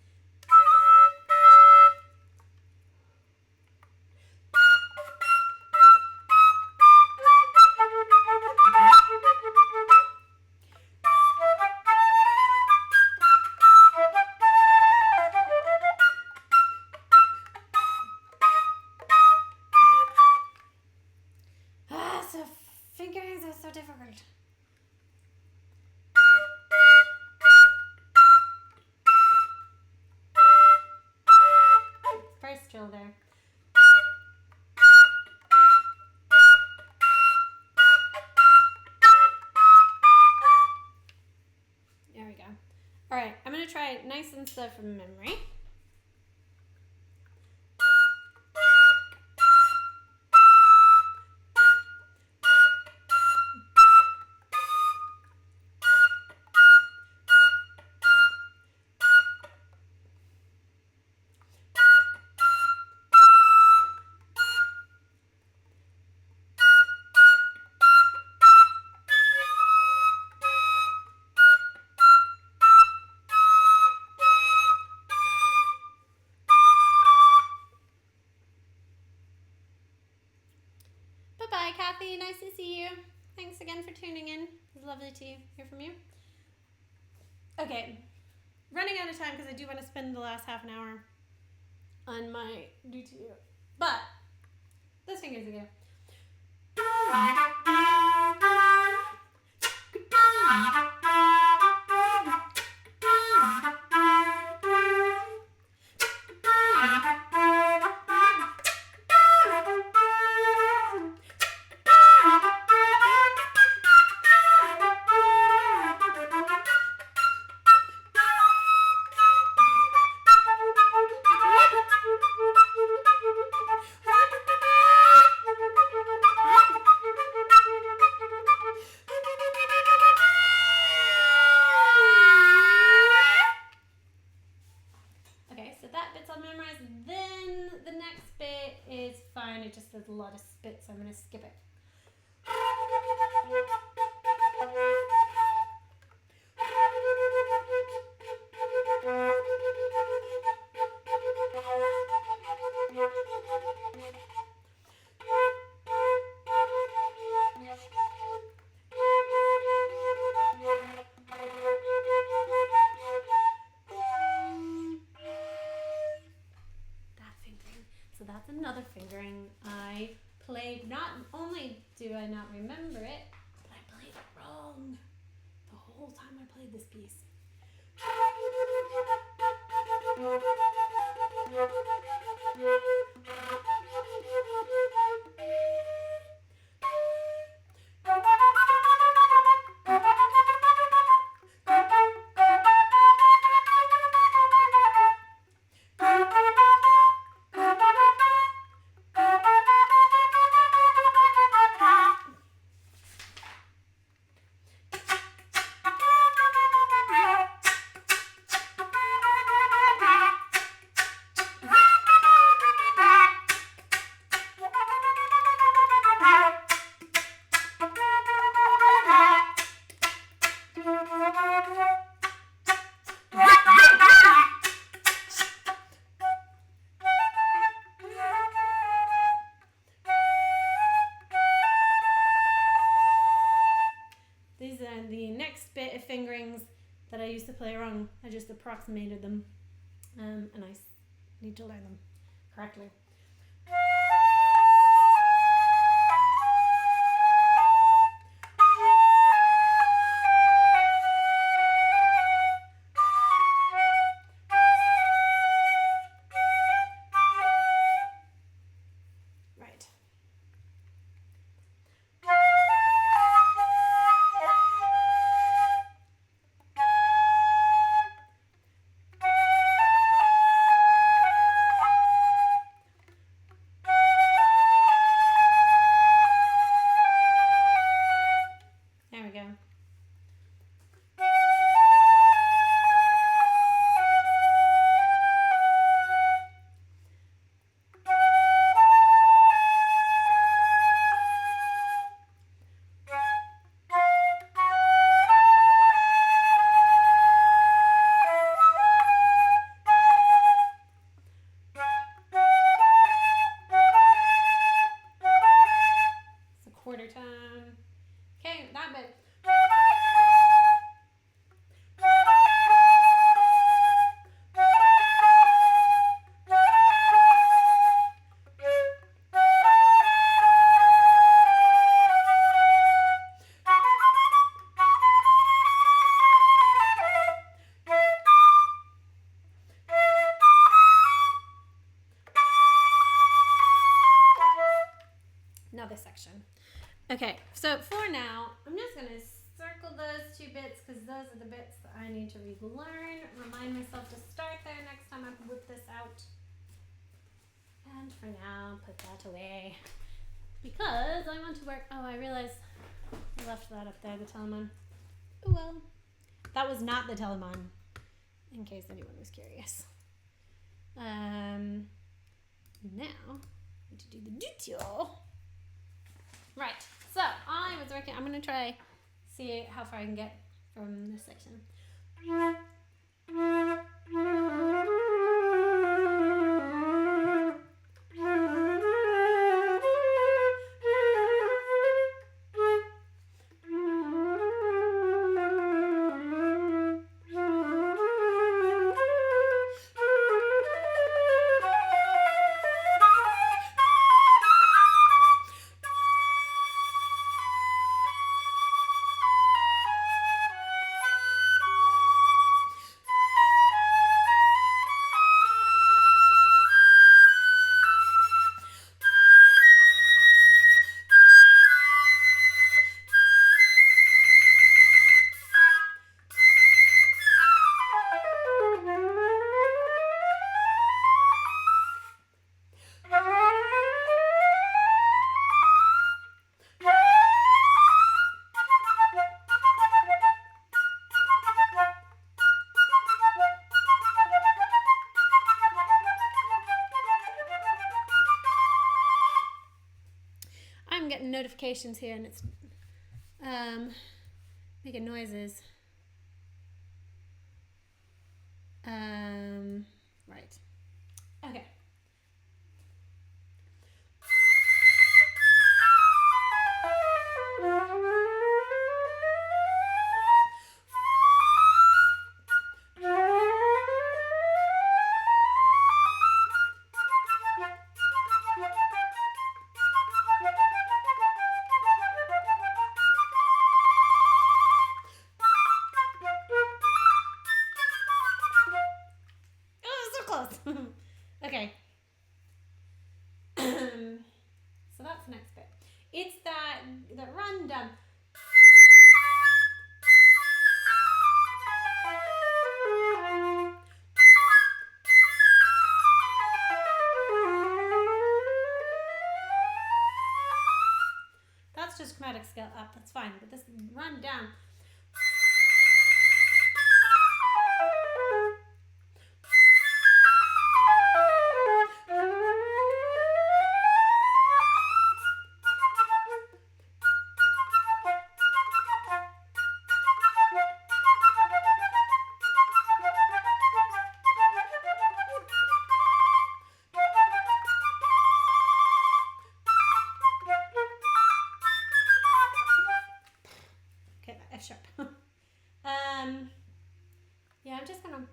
So fingerings are so difficult. First drill there. There we go. All right, I'm gonna try it nice and slow from memory. Bye, Kathy. Nice to see you. Thanks again for tuning in. It's lovely to hear from you. Okay, running out of time because I do want to spend the last half an hour on my DTU. But those fingers again. It just does a lot of spit, so I'm going to skip it. So that's another fingering I played. Not only do I not remember it, but I played it wrong the whole time I played this piece. The next bit of fingerings that I used to play wrong, I just approximated them, and I need to learn them correctly. those two bits because those are the bits that I need to relearn. Remind myself to start there next time I whip this out. And for now, put that away. Because I want to work. Oh, I realized I left that up there, the Telemon. Oh well. That was not the Telemon, in case anyone was curious. Now, to do the detail. Right, so I was working, I'm going to try, see how far I can get from this section. Getting notifications here and it's making noises. Right. Okay. Okay. So that's the next bit. It's that run-down. That's just chromatic scale up. That's fine. But this run-down. F sharp. Yeah, I'm just gonna.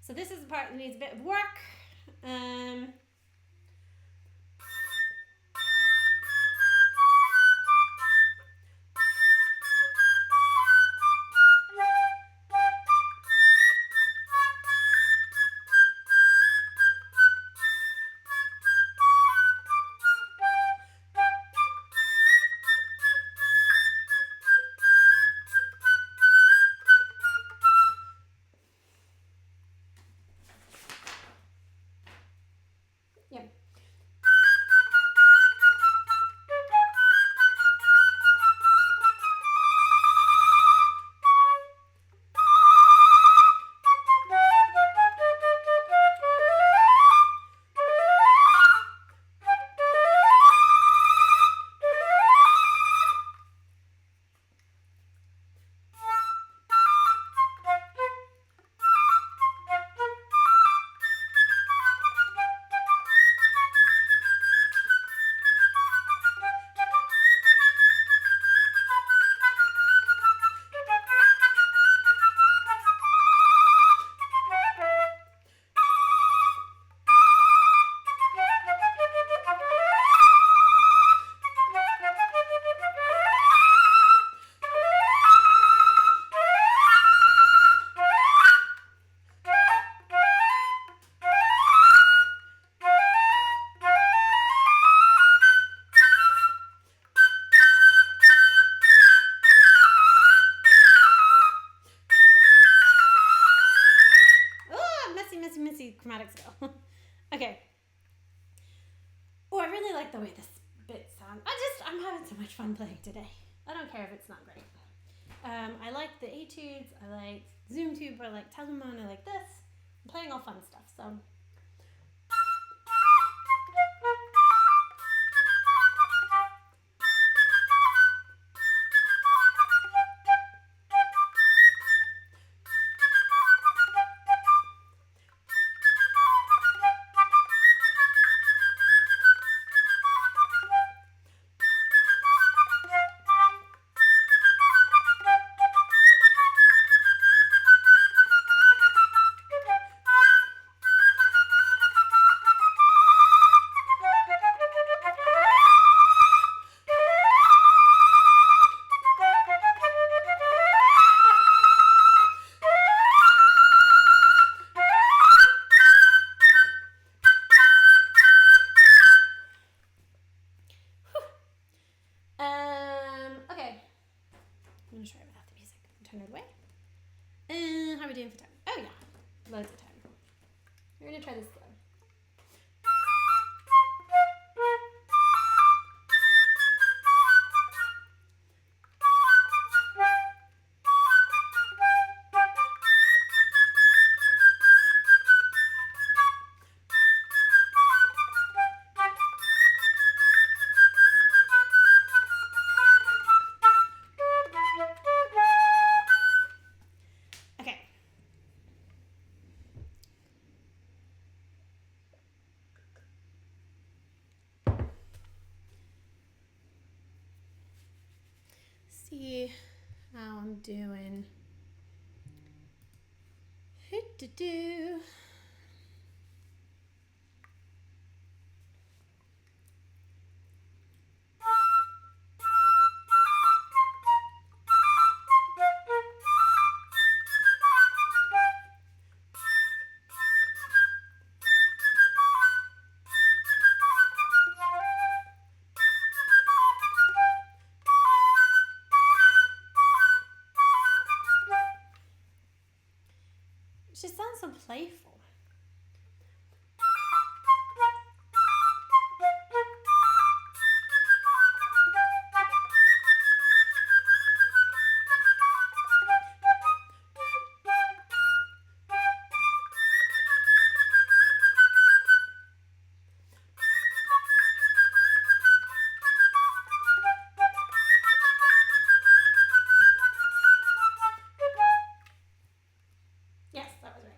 So this is the part that needs a bit of work. the way this bit sounds. I'm having so much fun playing today. I don't care if it's not great. I like the etudes, I like Zoom tube, I like Telephone, I like this. I'm playing all fun stuff, so. Okay. I'm gonna try without the music. Turn it away. And how are we doing for time? Oh yeah, loads of time. We're gonna try this slow. Okay. See how I'm doing. Do. She sounds so playful. Yes, that was right.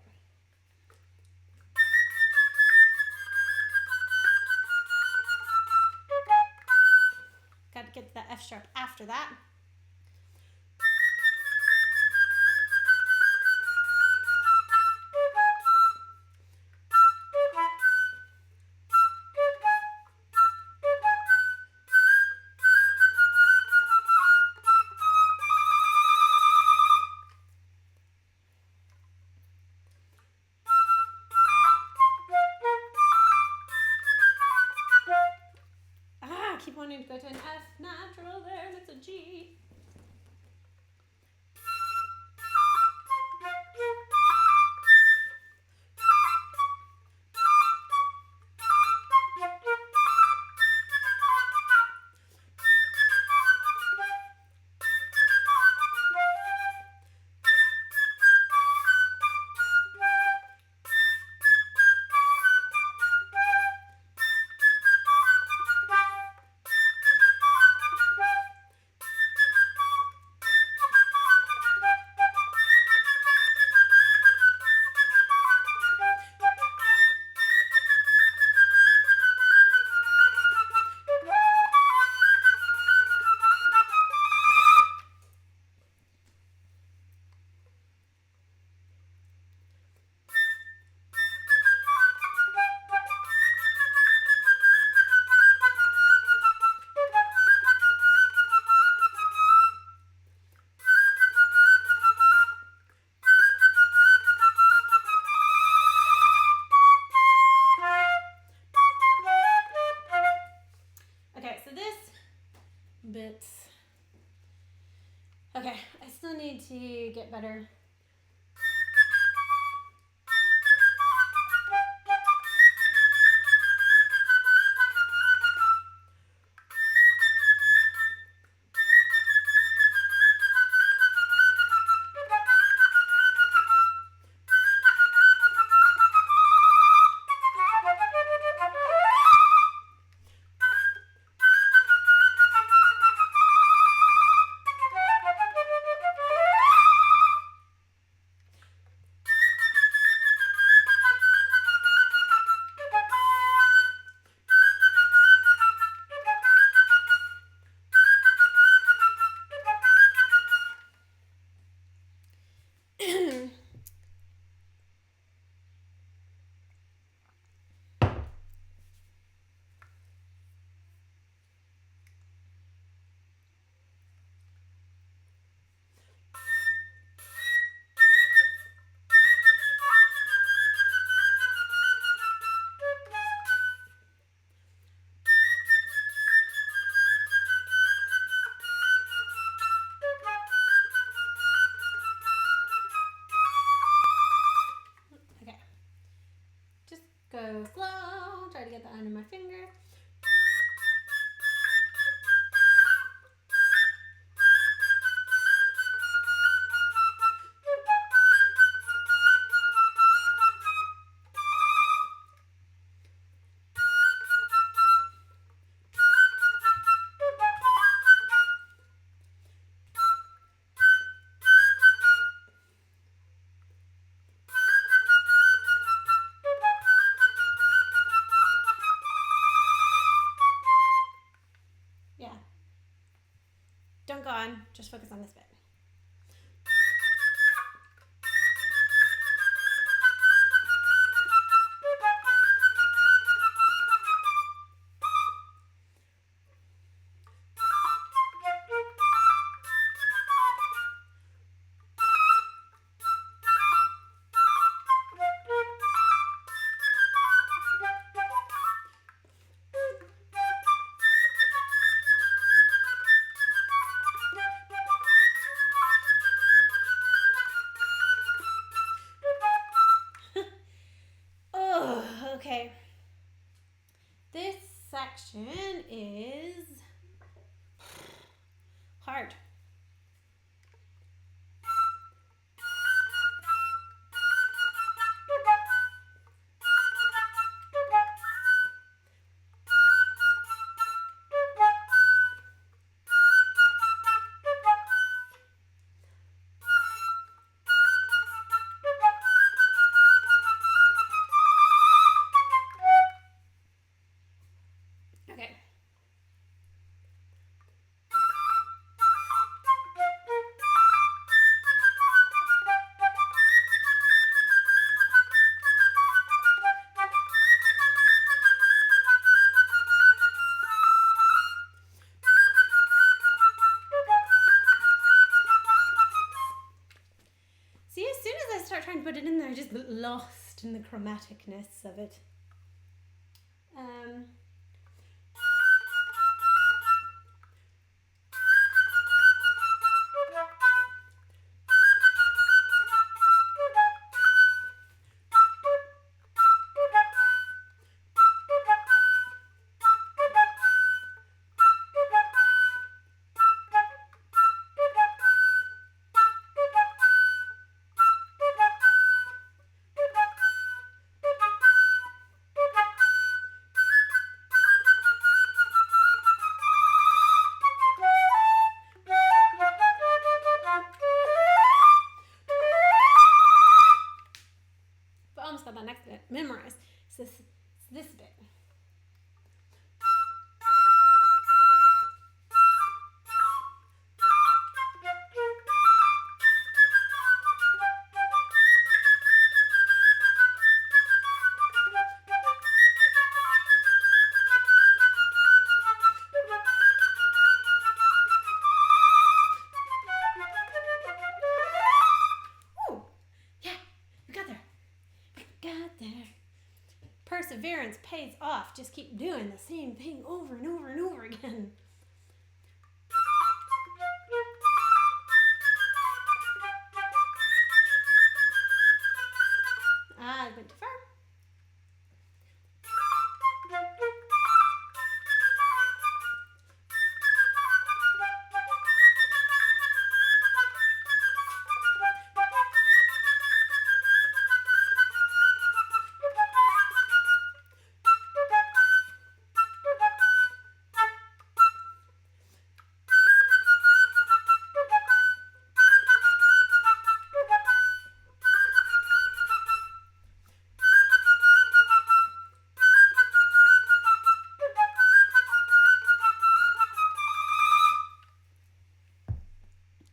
Got to get to that F sharp after that. I keep wanting to go to an F natural there, and it's a G. Bits. Okay, I still need to get better. get that under my finger. Yeah. Don't go on, just focus on this bit. Okay, this section is hard. Okay. See, as soon as I start trying to put it in there, I just get lost in the chromaticness of it. Got that next bit memorized. It's this bit. Perseverance pays off. Just keep doing the same thing over and over and over again. I went too far.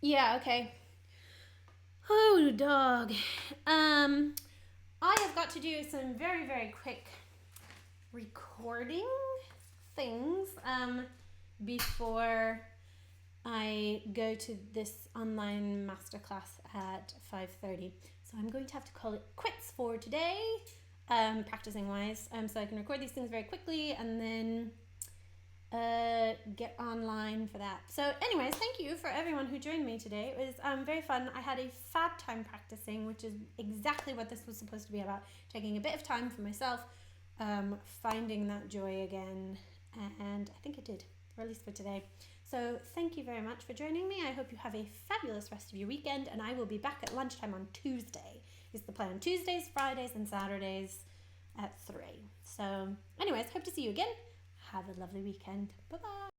Yeah, okay. Oh, dog. I have got to do some very, very quick recording things before I go to this online masterclass at 5:30. So I'm going to have to call it quits for today, practicing wise, so I can record these things very quickly and then get online for that. So anyways, thank you for everyone who joined me today. It was very fun. I had a fab time practicing, which is exactly what this was supposed to be about, taking a bit of time for myself finding that joy again. And I think it did, or at least for today. So thank you very much for joining me. I hope you have a fabulous rest of your weekend, and I will be back at lunchtime on Tuesday. Is the plan. Tuesdays, Fridays, and Saturdays at 3. So anyways, hope to see you again. Have a lovely weekend. Bye-bye.